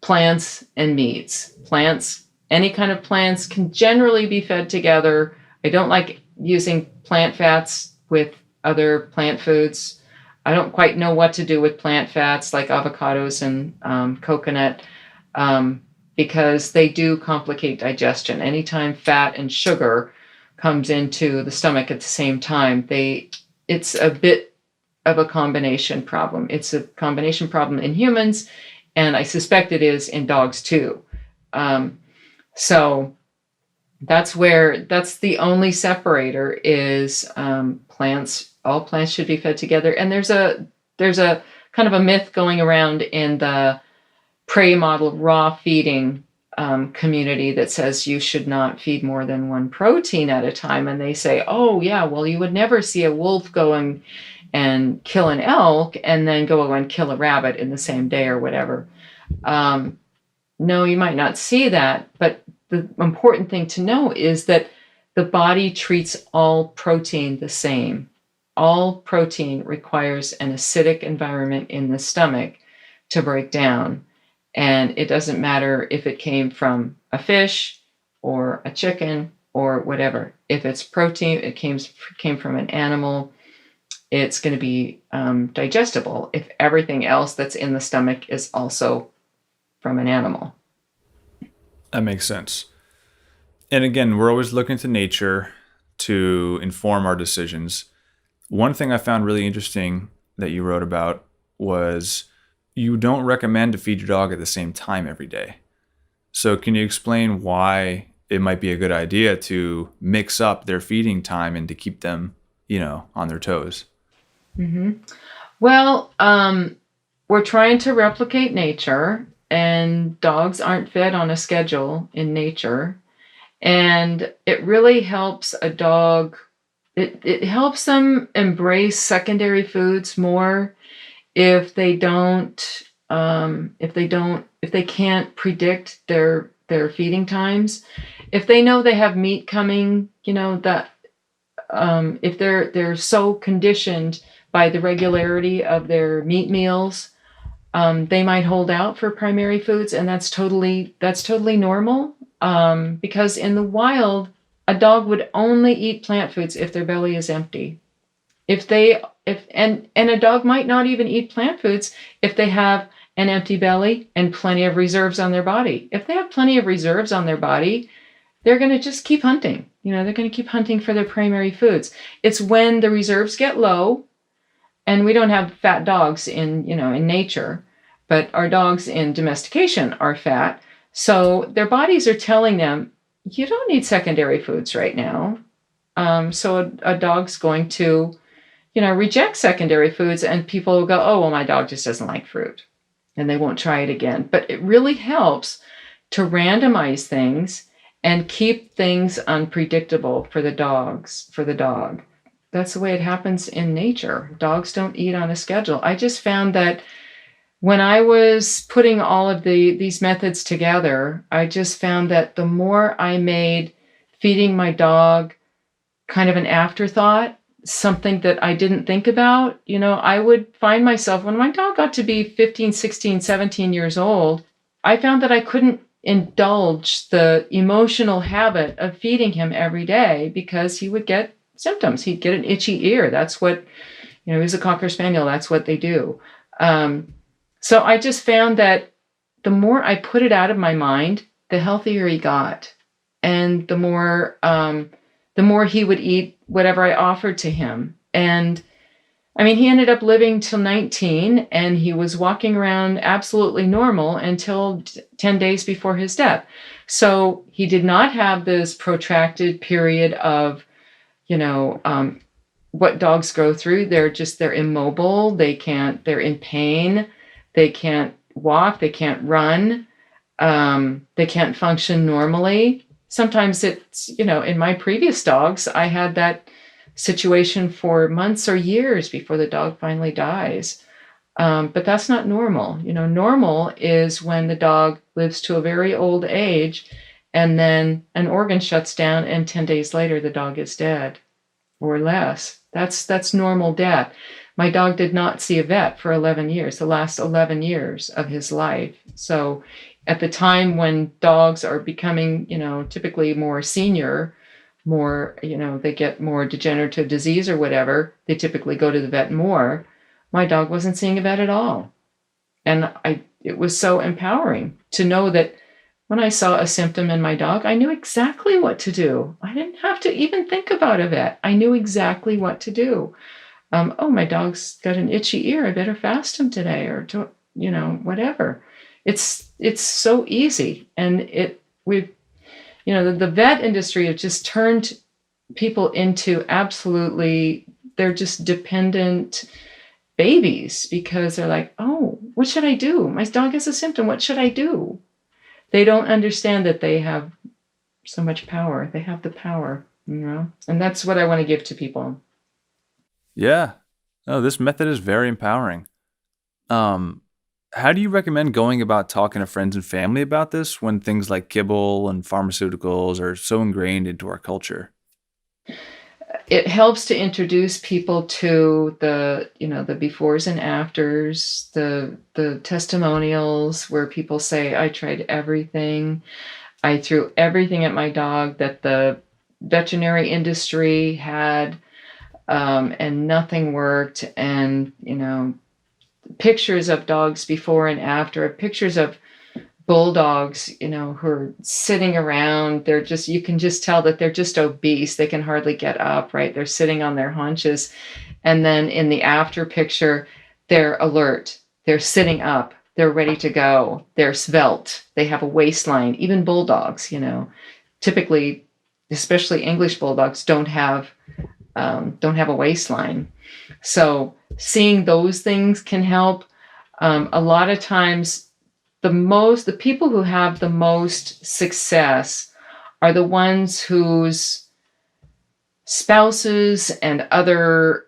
plants and meats. Plants, any kind of plants, can generally be fed together. I don't like using plant fats with other plant foods. I don't quite know what to do with plant fats like avocados and coconut, because they do complicate digestion. Anytime fat and sugar comes into the stomach at the same time, it's a bit of a combination problem. It's a combination problem in humans, and I suspect it is in dogs too. So that's the only separator is plants. All plants should be fed together. And there's a kind of a myth going around in the prey model raw feeding community that says you should not feed more than one protein at a time. And they say, oh yeah, well, you would never see a wolf going and kill an elk and then go and kill a rabbit in the same day or whatever. No, you might not see that, but the important thing to know is that the body treats all protein the same. All protein requires an acidic environment in the stomach to break down. And it doesn't matter if it came from a fish or a chicken or whatever. If it's protein, it came from an animal, it's going to be digestible if everything else that's in the stomach is also from an animal. That makes sense. And again, we're always looking to nature to inform our decisions. One thing I found really interesting that you wrote about was you don't recommend to feed your dog at the same time every day. So can you explain why it might be a good idea to mix up their feeding time and to keep them, on their toes? Mm-hmm. Well, we're trying to replicate nature, and dogs aren't fed on a schedule in nature. And it really helps a dog. It helps them embrace secondary foods more if they can't predict their feeding times. If they know they have meat coming, that if they're so conditioned by the regularity of their meat meals, they might hold out for primary foods, and that's totally normal. Because in the wild, a dog would only eat plant foods if their belly is empty. And a dog might not even eat plant foods if they have an empty belly and plenty of reserves on their body. If they have plenty of reserves on their body, they're going to just keep hunting. They're going to keep hunting for their primary foods. It's when the reserves get low, and we don't have fat dogs in nature, but our dogs in domestication are fat. So their bodies are telling them, you don't need secondary foods right now. So a dog's going to, reject secondary foods, and people will go, oh, well, my dog just doesn't like fruit, and they won't try it again. But it really helps to randomize things and keep things unpredictable for the dog. That's the way it happens in nature. Dogs don't eat on a schedule. I just found that when I was putting all of these methods together, I just found that the more I made feeding my dog kind of an afterthought, something that I didn't think about, I would find myself, when my dog got to be 15, 16, 17 years old, I found that I couldn't indulge the emotional habit of feeding him every day because he would get symptoms. He'd get an itchy ear. That's what, he was a Cocker Spaniel. That's what they do. So I just found that the more I put it out of my mind, the healthier he got. And the more he would eat whatever I offered to him. And he ended up living till 19, and he was walking around absolutely normal until 10 days before his death. So he did not have this protracted period of, what dogs go through. They're immobile. They're in pain. They can't walk. They can't run. They can't function normally. Sometimes it's, in my previous dogs, I had that situation for months or years before the dog finally dies. But that's not normal. Normal is when the dog lives to a very old age, and then an organ shuts down, and 10 days later, the dog is dead or less. That's normal death. My dog did not see a vet for 11 years, the last 11 years of his life. So at the time when dogs are becoming, typically more senior, more, they get more degenerative disease or whatever, they typically go to the vet more. my dog wasn't seeing a vet at all. And it was so empowering to know that when I saw a symptom in my dog, I knew exactly what to do. I didn't have to even think about a vet. I knew exactly what to do. Oh, my dog's got an itchy ear. I better fast him today, or whatever. It's so easy, and the vet industry have just turned people into absolutely. They're just dependent babies because they're like, oh, what should I do? My dog has a symptom. What should I do? They don't understand that they have so much power. They have the power, and that's what I want to give to people. Yeah. No, this method is very empowering. How do you recommend going about talking to friends and family about this when things like kibble and pharmaceuticals are so ingrained into our culture? It helps to introduce people to the befores and afters, the testimonials where people say, I tried everything. I threw everything at my dog that the veterinary industry had, and nothing worked. And, pictures of dogs before and after, pictures of bulldogs, who are sitting around. You can just tell that they're just obese. They can hardly get up, right? They're sitting on their haunches. And then in the after picture, they're alert. They're sitting up. They're ready to go. They're svelte. They have a waistline. Even bulldogs, typically, especially English bulldogs, don't have a waistline. So seeing those things can help. A lot of times, the people who have the most success are the ones whose spouses and other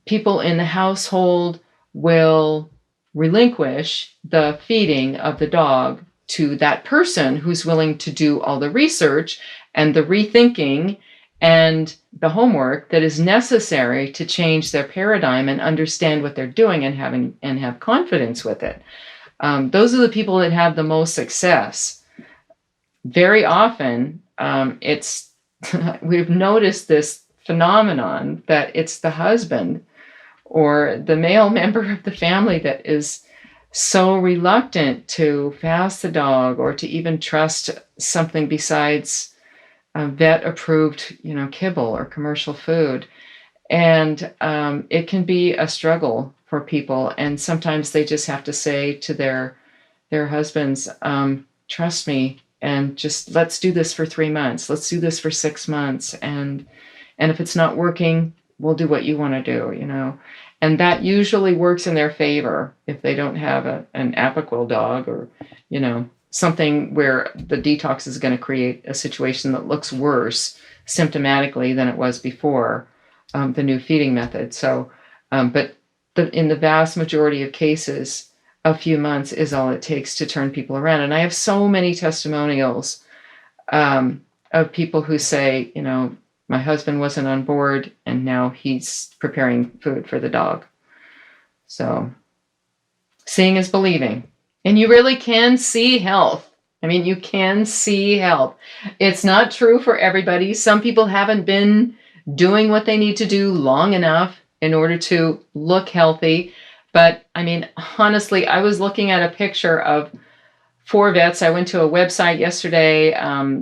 people in the household will relinquish the feeding of the dog to that person who's willing to do all the research and the rethinking and the homework that is necessary to change their paradigm and understand what they're doing and have confidence with it. Those are the people that have the most success. Very often, we've noticed this phenomenon that it's the husband or the male member of the family that is so reluctant to fast the dog or to even trust something besides vet-approved, kibble or commercial food. And it can be a struggle for people. And sometimes they just have to say to their husbands, trust me, and just let's do this for 3 months. Let's do this for 6 months. And if it's not working, we'll do what you want to do, And that usually works in their favor if they don't have an Apoquel dog or, something where the detox is going to create a situation that looks worse symptomatically than it was before the new feeding method. So, but in the vast majority of cases, a few months is all it takes to turn people around. And I have so many testimonials of people who say, my husband wasn't on board and now he's preparing food for the dog. So seeing is believing. And you really can see health. I mean, you can see health. It's not true for everybody. Some people haven't been doing what they need to do long enough in order to look healthy. But I mean, honestly, I was looking at a picture of 4 vets. I went to a website yesterday,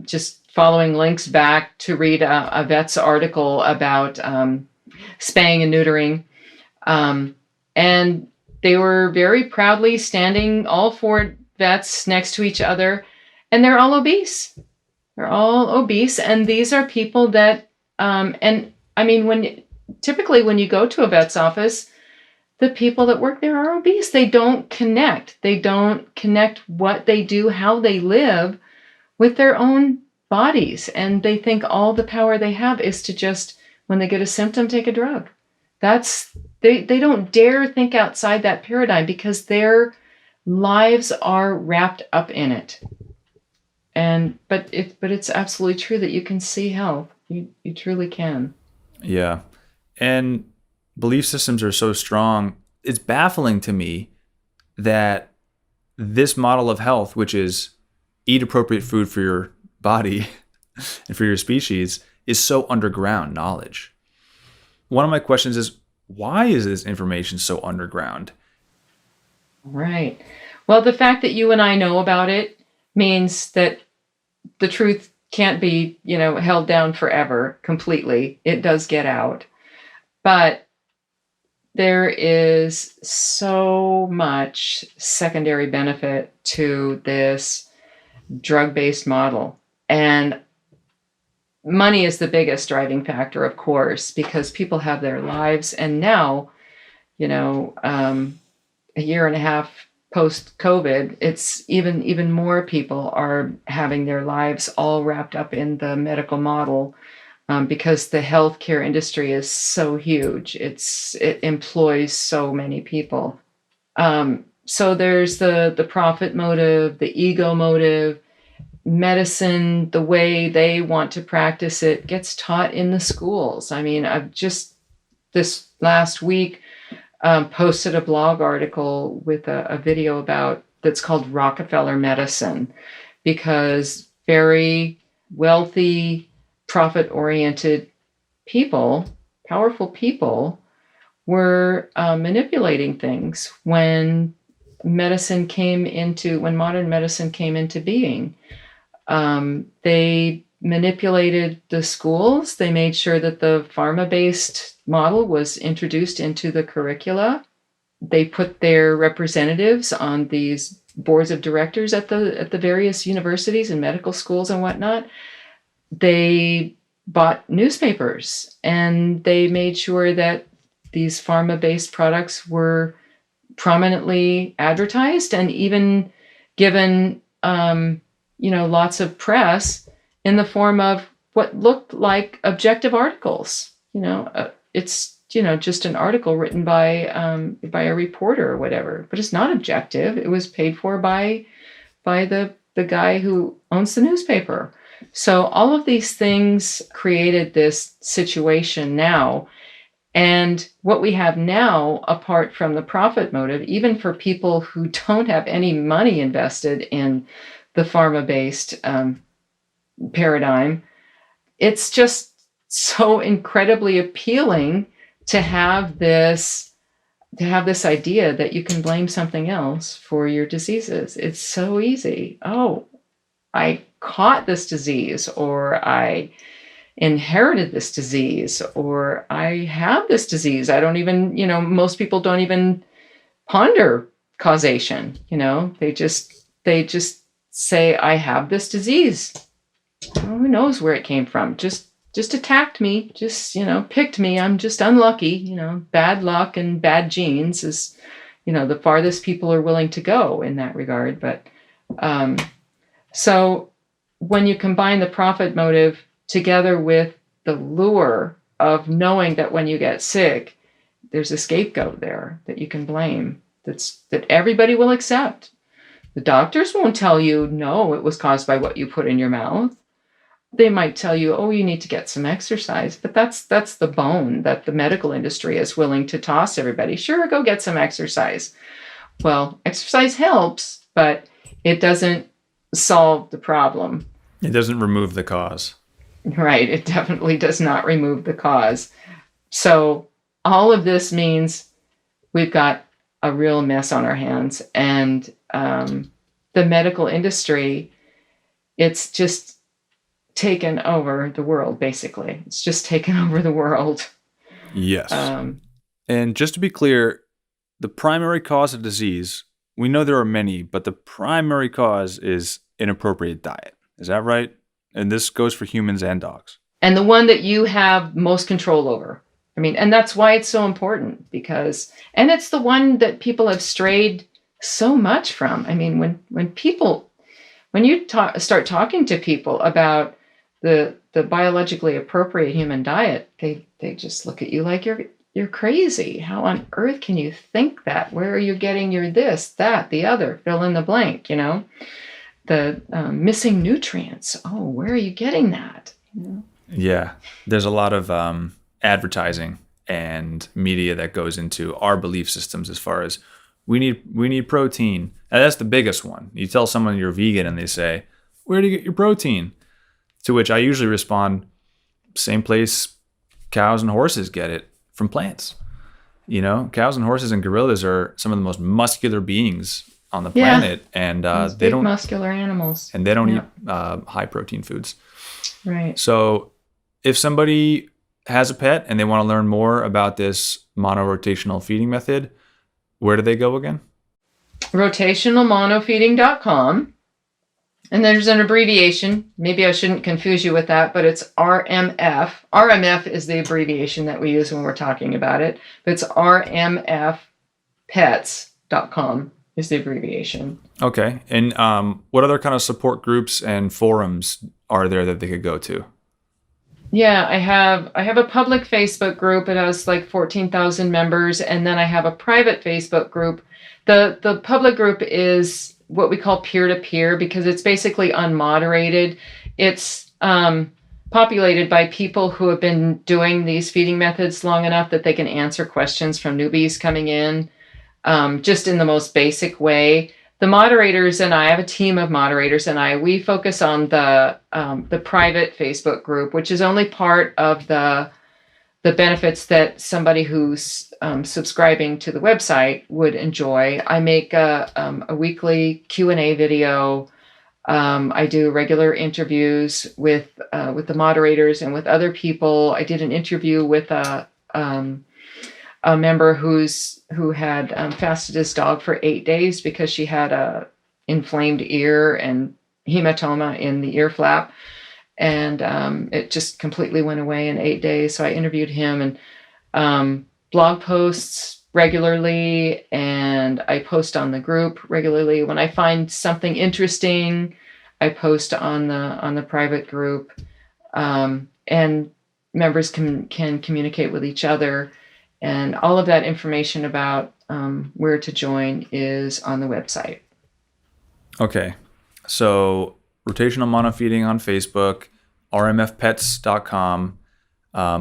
just following links back to read a vet's article about spaying and neutering. And they were very proudly standing, all 4 vets next to each other, and they're all obese. They're all obese, and these are people that, and I mean, typically when you go to a vet's office, the people that work there are obese. They don't connect. They don't connect what they do, how they live with their own bodies, and they think all the power they have is to just, when they get a symptom, take a drug. They don't dare think outside that paradigm because their lives are wrapped up in it. But it's absolutely true that you can see health. You truly can. Yeah. And belief systems are so strong. It's baffling to me that this model of health, which is eat appropriate food for your body and for your species, is so underground knowledge. One of my questions is, why is this information so underground? Right. Well, the fact that you and I know about it means that the truth can't be, held down forever completely. It does get out. But there is so much secondary benefit to this drug-based model. And money is the biggest driving factor, of course, because people have their lives. And now, a year and a half post-COVID, it's even more people are having their lives all wrapped up in the medical model, because the healthcare industry is so huge. It employs so many people. So there's the profit motive, the ego motive. Medicine, the way they want to practice it, gets taught in the schools. I mean, I've just this last week posted a blog article with a video that's called Rockefeller Medicine, because very wealthy, profit-oriented people, powerful people, were manipulating things when modern medicine came into being. They manipulated the schools. They made sure that the pharma-based model was introduced into the curricula. They put their representatives on these boards of directors at the various universities and medical schools and whatnot. They bought newspapers, and they made sure that these pharma-based products were prominently advertised and even given lots of press in the form of what looked like objective articles. It's just an article written by a reporter or whatever, but it's not objective. It was paid for by the guy who owns the newspaper. So all of these things created this situation now. And what we have now, apart from the profit motive, even for people who don't have any money invested in the pharma-based paradigm, it's just so incredibly appealing to have this idea that you can blame something else for your diseases. It's so easy. Oh, I caught this disease, or I inherited this disease, or I have this disease. I don't even, most people don't even ponder causation. They just say, I have this disease. Well, who knows where it came from? Just attacked me, just, picked me. I'm just unlucky. Bad luck and bad genes is, the farthest people are willing to go in that regard. But so when you combine the profit motive together with the lure of knowing that when you get sick, there's a scapegoat there that you can blame, that everybody will accept. The doctors won't tell you, no, it was caused by what you put in your mouth. They might tell you, oh, you need to get some exercise, but that's the bone that the medical industry is willing to toss everybody. Sure, go get some exercise. Well, exercise helps, but it doesn't solve the problem. It doesn't remove the cause. Right. It definitely does not remove the cause. So all of this means we've got a real mess on our hands. And the medical industry, it's just taken over the world, basically. It's just taken over the world. Yes. And just to be clear, the primary cause of disease, we know there are many, but the primary cause is inappropriate diet. Is that right? And this goes for humans and dogs. And the one that you have most control over. I mean, and that's why it's so important, and it's the one that people have strayed so much from. I mean, when you start talking to people about the biologically appropriate human diet, they just look at you like you're crazy. How on earth can you think that? Where are you getting your this, that, the other? Fill in the blank, the missing nutrients. Oh, where are you getting that? Yeah, there's a lot of advertising and media that goes into our belief systems as far as we need protein. And that's the biggest one. You tell someone you're vegan and they say, where do you get your protein? To which I usually respond, same place cows and horses get it, from plants. Cows and horses and gorillas are some of the most muscular beings on the Yeah. planet, and Those they big don't muscular animals. eat high protein foods. Right. So if somebody has a pet and they want to learn more about this monorotational feeding method, where do they go again? Rotationalmonofeeding.com. And there's an abbreviation. Maybe I shouldn't confuse you with that, but it's RMF. RMF is the abbreviation that we use when we're talking about it. But it's rmfpets.com is the abbreviation. Okay. And what other kind of support groups and forums are there that they could go to? Yeah, I have a public Facebook group. It has like 14,000 members, and then I have a private Facebook group. The public group is what we call peer-to-peer because it's basically unmoderated. It's populated by people who have been doing these feeding methods long enough that they can answer questions from newbies coming in, just in the most basic way. The moderators and I have a team of moderators, and we focus on the private Facebook group, which is only part of the benefits that somebody who's subscribing to the website would enjoy. I make a weekly Q&A video. I do regular interviews with the moderators and with other people. I did an interview with a member who had fasted his dog for 8 days because she had a inflamed ear and hematoma in the ear flap. And it just completely went away in 8 days. So I interviewed him, and blog posts regularly, and I post on the group regularly. When I find something interesting, I post on the private group, and members can communicate with each other. And all of that information about where to join is on the website. Okay. So Rotational Monofeeding on Facebook, rmfpets.com.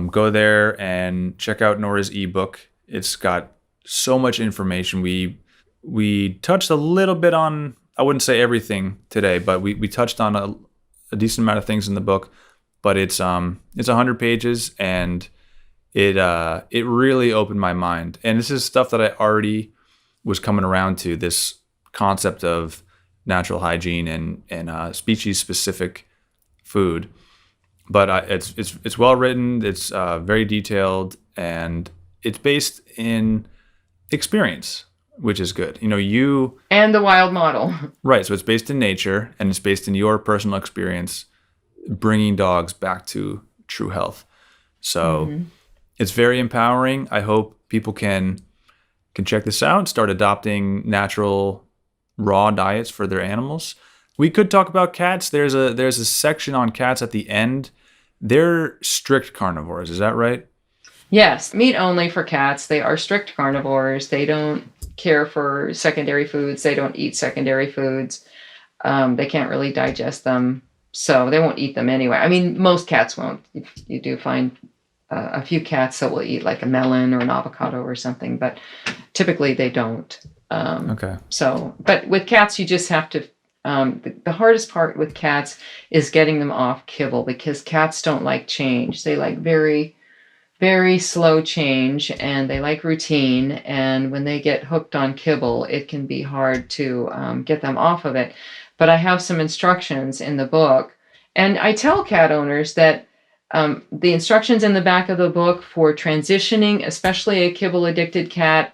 Go there and check out Nora's ebook. It's got so much information. We touched a little bit on, I wouldn't say everything today, but we touched on a decent amount of things in the book. But it's 100 pages, and it really opened my mind. And this is stuff that I already was coming around to, this concept of natural hygiene and species specific food. But it's well written. It's very detailed, and it's based in experience, which is good. You and the wild model. Right. So it's based in nature, and it's based in your personal experience, bringing dogs back to true health. So It's very empowering. I hope people can check this out and start adopting natural raw diets for their animals. We could talk about cats. There's a section on cats at the end. They're strict carnivores. Is that right? Yes, meat only for cats. They are strict carnivores. They don't care for secondary foods. They don't eat secondary foods. They can't really digest them, so they won't eat them anyway. I mean, most cats won't. You do find a few cats that will eat like a melon or an avocado or something, but typically they don't. Okay. So, but with cats, you just have to. The hardest part with cats is getting them off kibble, because cats don't like change. They like very, very slow change, and they like routine. And when they get hooked on kibble, it can be hard to get them off of it. But I have some instructions in the book, and I tell cat owners that the instructions in the back of the book for transitioning, especially a kibble-addicted cat,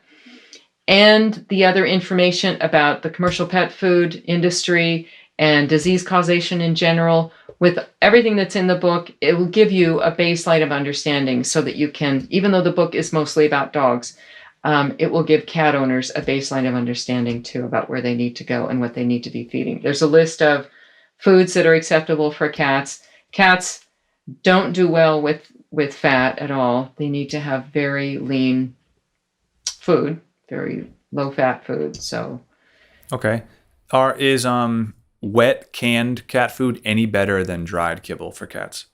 and the other information about the commercial pet food industry and disease causation in general, with everything that's in the book, it will give you a baseline of understanding so that you can, even though the book is mostly about dogs, it will give cat owners a baseline of understanding too about where they need to go and what they need to be feeding. There's a list of foods that are acceptable for cats. Cats don't do well with fat at all. They need to have very lean food, very low fat food. So, okay, is wet canned cat food any better than dried kibble for cats?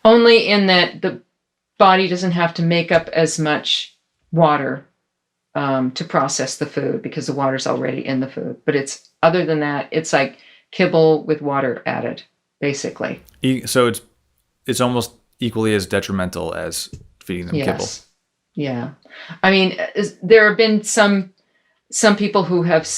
Only in that the body doesn't have to make up as much water to process the food, because the water's already in the food. But it's, other than that, it's like kibble with water added, basically. So it's almost equally as detrimental as feeding them kibble. Yeah. I mean, there have been some people who have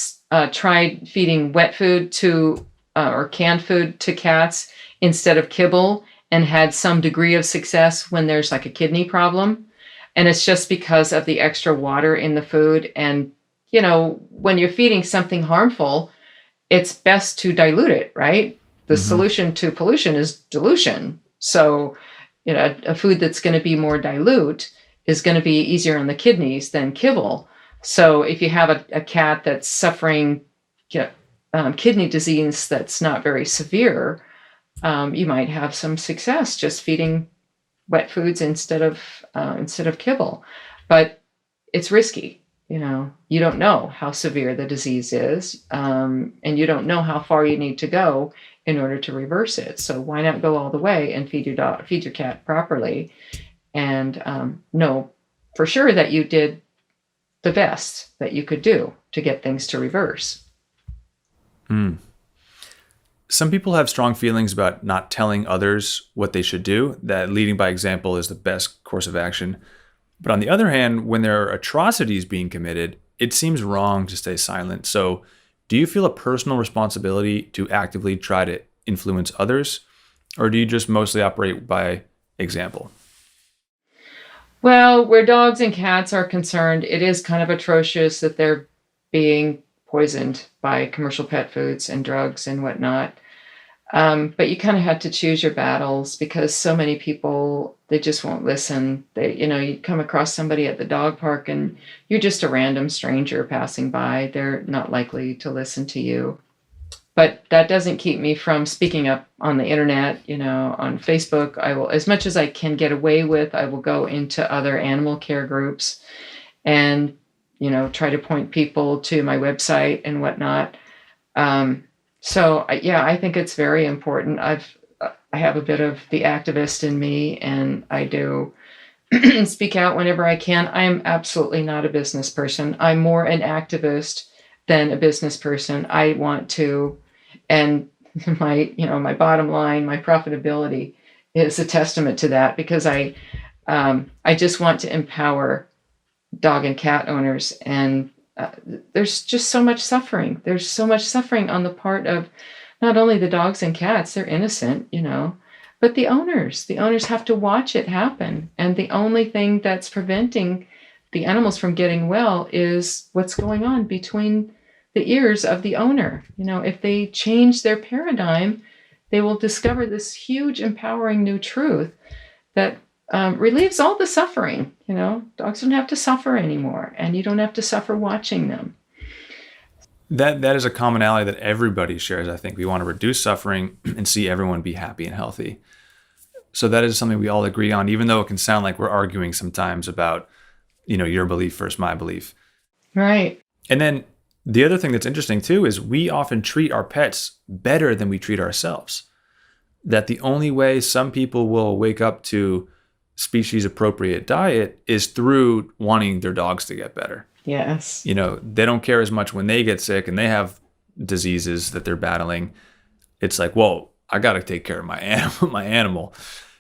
tried feeding wet food to or canned food to cats instead of kibble and had some degree of success when there's like a kidney problem. And it's just because of the extra water in the food. And, when you're feeding something harmful, it's best to dilute it, right? The solution to pollution is dilution. So, a food that's going to be more dilute is going to be easier on the kidneys than kibble. So if you have a cat that's suffering kidney disease that's not very severe, you might have some success just feeding wet foods instead of kibble. But it's risky. You don't know how severe the disease is, and you don't know how far you need to go in order to reverse it. So why not go all the way and feed your cat properly, and know for sure that you did the best that you could do to get things to reverse. Some people have strong feelings about not telling others what they should do, that leading by example is the best course of action. But on the other hand, when there are atrocities being committed, it seems wrong to stay silent. So do you feel a personal responsibility to actively try to influence others, or do you just mostly operate by example? Well, where dogs and cats are concerned, it is kind of atrocious that they're being poisoned by commercial pet foods and drugs and whatnot. But you kind of had to choose your battles because so many people, they just won't listen. You come across somebody at the dog park and you're just a random stranger passing by. They're not likely to listen to you. But that doesn't keep me from speaking up on the internet, on Facebook. I will, as much as I can get away with, I will go into other animal care groups and, try to point people to my website and whatnot. So I think it's very important. I have a bit of the activist in me, and I do speak out whenever I can. I am absolutely not a business person. I'm more an activist than a business person. I want to, and my bottom line, my profitability is a testament to that, because I just want to empower dog and cat owners. And there's just so much suffering. There's so much suffering on the part of not only the dogs and cats, they're innocent, but the owners. The owners have to watch it happen. And the only thing that's preventing the animals from getting well is what's going on between the ears of the owner. If they change their paradigm, they will discover this huge, empowering new truth that relieves all the suffering. Dogs don't have to suffer anymore, and you don't have to suffer watching them. That is a commonality that everybody shares. I think we want to reduce suffering and see everyone be happy and healthy. So that is something we all agree on, even though it can sound like we're arguing sometimes about, your belief versus my belief. Right. And then the other thing that's interesting too is we often treat our pets better than we treat ourselves. That the only way some people will wake up to species appropriate diet is through wanting their dogs to get better. Yes. They don't care as much when they get sick and they have diseases that they're battling. It's like, whoa, I got to take care of my animal.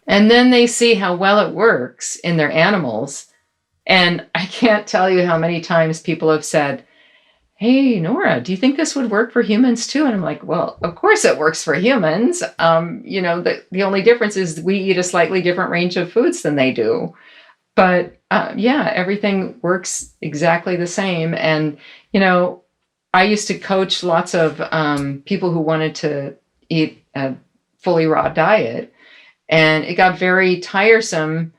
And then they see how well it works in their animals. And I can't tell you how many times people have said, hey, Nora, do you think this would work for humans too? And I'm like, well, of course it works for humans. The only difference is we eat a slightly different range of foods than they do. But everything works exactly the same. And, I used to coach lots of people who wanted to eat a fully raw diet, and it got very tiresome.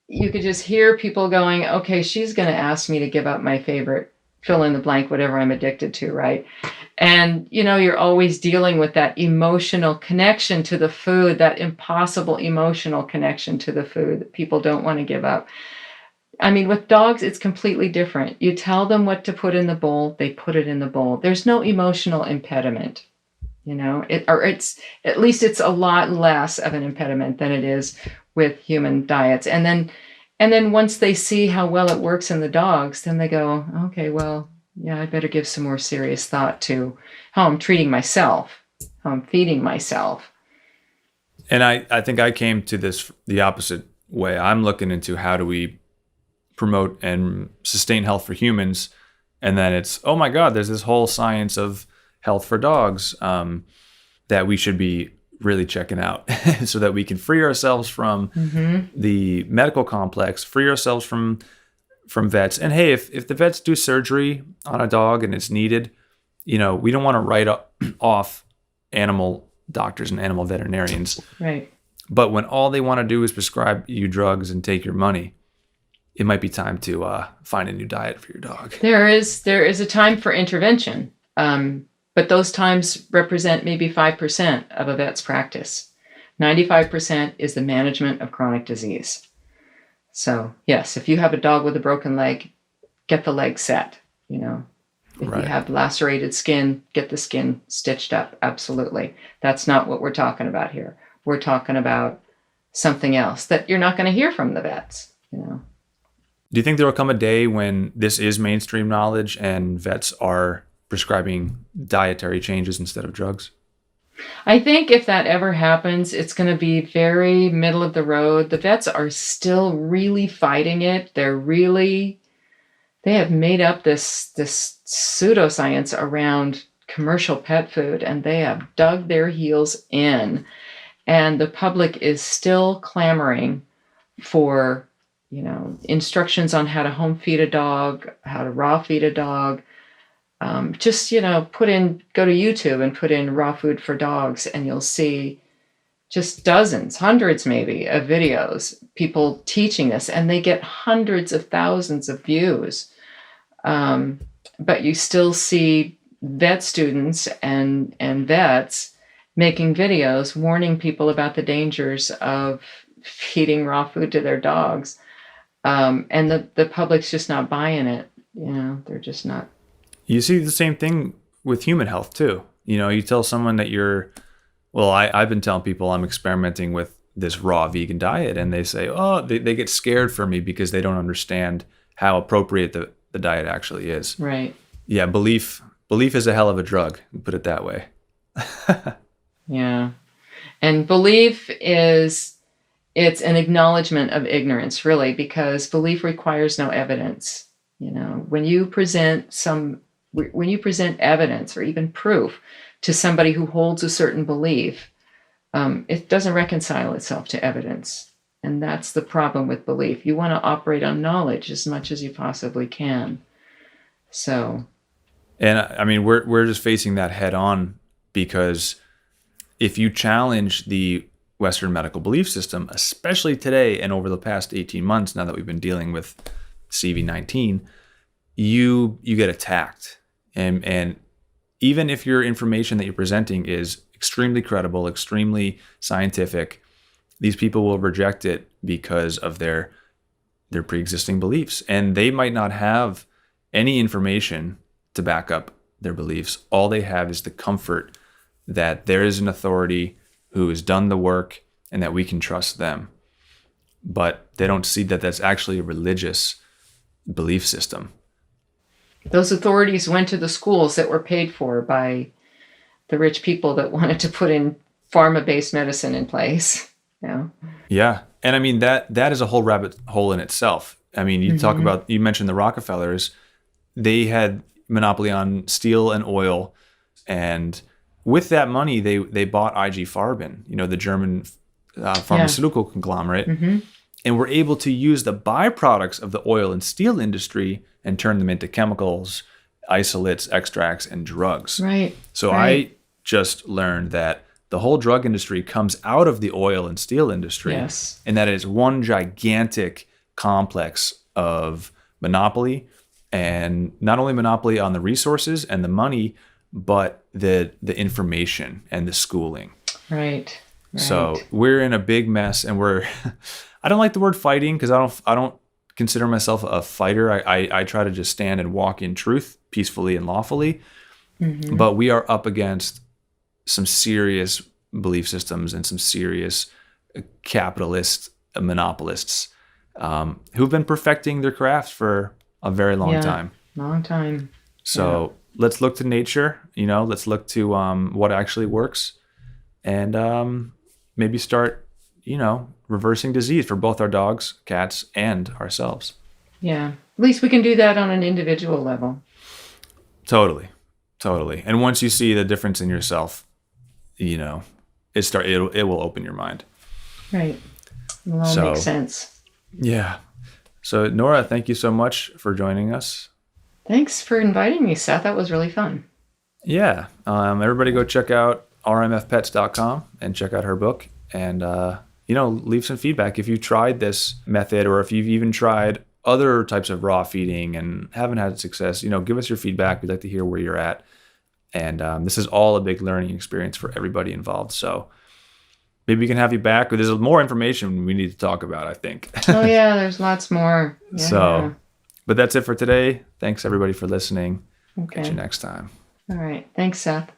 You could just hear people going, okay, she's going to ask me to give up my favorite fill in the blank, whatever I'm addicted to, right? And, you're always dealing with that emotional connection to the food, that impossible emotional connection to the food that people don't want to give up. I mean, with dogs, it's completely different. You tell them what to put in the bowl, they put it in the bowl. There's no emotional impediment, it's at least it's a lot less of an impediment than it is with human diets. And then once they see how well it works in the dogs, then they go, okay, well, yeah, I better give some more serious thought to how I'm treating myself, how I'm feeding myself. And I think I came to this the opposite way. I'm looking into how do we promote and sustain health for humans. And then it's, oh my God, there's this whole science of health for dogs that we should be really checking out so that we can free ourselves from the medical complex, free ourselves from vets. And hey, if the vets do surgery on a dog and it's needed, we don't want to write off animal doctors and animal veterinarians. Right. But when all they want to do is prescribe you drugs and take your money, it might be time to find a new diet for your dog. There is a time for intervention, but those times represent maybe 5% of a vet's practice. 95% is the management of chronic disease. So yes, if you have a dog with a broken leg, get the leg set. If you have lacerated skin, get the skin stitched up. Absolutely. That's not what we're talking about here. We're talking about something else that you're not going to hear from the vets. Do you think there will come a day when this is mainstream knowledge and vets are prescribing dietary changes instead of drugs? I think if that ever happens, it's going to be very middle of the road. The vets are still really fighting it. They have made up this pseudoscience around commercial pet food, and they have dug their heels in. And the public is still clamoring for, instructions on how to home feed a dog, how to raw feed a dog. Go to YouTube and put in raw food for dogs, and you'll see just dozens, hundreds maybe, of videos, people teaching this, and they get hundreds of thousands of views. But you still see vet students and vets making videos warning people about the dangers of feeding raw food to their dogs. And the public's just not buying it. They're just not. You see the same thing with human health too. You tell someone that I've been telling people I'm experimenting with this raw vegan diet, and they say, they get scared for me because they don't understand how appropriate the diet actually is. Right. Yeah. Belief is a hell of a drug, put it that way. Yeah. And belief it's an acknowledgement of ignorance, really, because belief requires no evidence. When you present evidence or even proof to somebody who holds a certain belief, it doesn't reconcile itself to evidence. And that's the problem with belief. You want to operate on knowledge as much as you possibly can. So. And I mean, we're just facing that head on, because if you challenge the Western medical belief system, especially today and over the past 18 months, now that we've been dealing with CV-19, you get attacked. And even if your information that you're presenting is extremely credible, extremely scientific, these people will reject it because of their pre-existing beliefs. And they might not have any information to back up their beliefs. All they have is the comfort that there is an authority who has done the work and that we can trust them. But they don't see that that's actually a religious belief system. Those authorities went to the schools that were paid for by the rich people that wanted to put in pharma-based medicine in place. Yeah. And I mean, that is a whole rabbit hole in itself. I mean, you mentioned the Rockefellers. They had monopoly on steel and oil, and with that money, they bought IG Farben, the German pharmaceutical conglomerate, and were able to use the byproducts of the oil and steel industry and turn them into chemicals, isolates, extracts, and drugs. Right. So I just learned that the whole drug industry comes out of the oil and steel industry, and that it is one gigantic complex of monopoly, and not only monopoly on the resources and the money, but the information and the schooling. Right. So we're in a big mess, and I don't like the word fighting, because I don't consider myself a fighter. I try to just stand and walk in truth peacefully and lawfully. But we are up against some serious belief systems and some serious capitalist monopolists who've been perfecting their craft for a very long time. Long time. So let's look to nature, let's look to what actually works, and maybe start, reversing disease for both our dogs, cats, and ourselves. Yeah. At least we can do that on an individual level. Totally. And once you see the difference in yourself, it will open your mind. Right. It'll all make sense. Yeah. So Nora, thank you so much for joining us. Thanks for inviting me, Seth. That was really fun. Yeah. Everybody go check out rmfpets.com and check out her book, and leave some feedback if you tried this method, or if you've even tried other types of raw feeding and haven't had success. Give us your feedback. We'd like to hear where you're at. And this is all a big learning experience for everybody involved. So maybe we can have you back. There's more information we need to talk about, I think. Oh, yeah, there's lots more. Yeah. But that's it for today. Thanks, everybody, for listening. Okay. Catch you next time. All right. Thanks, Seth.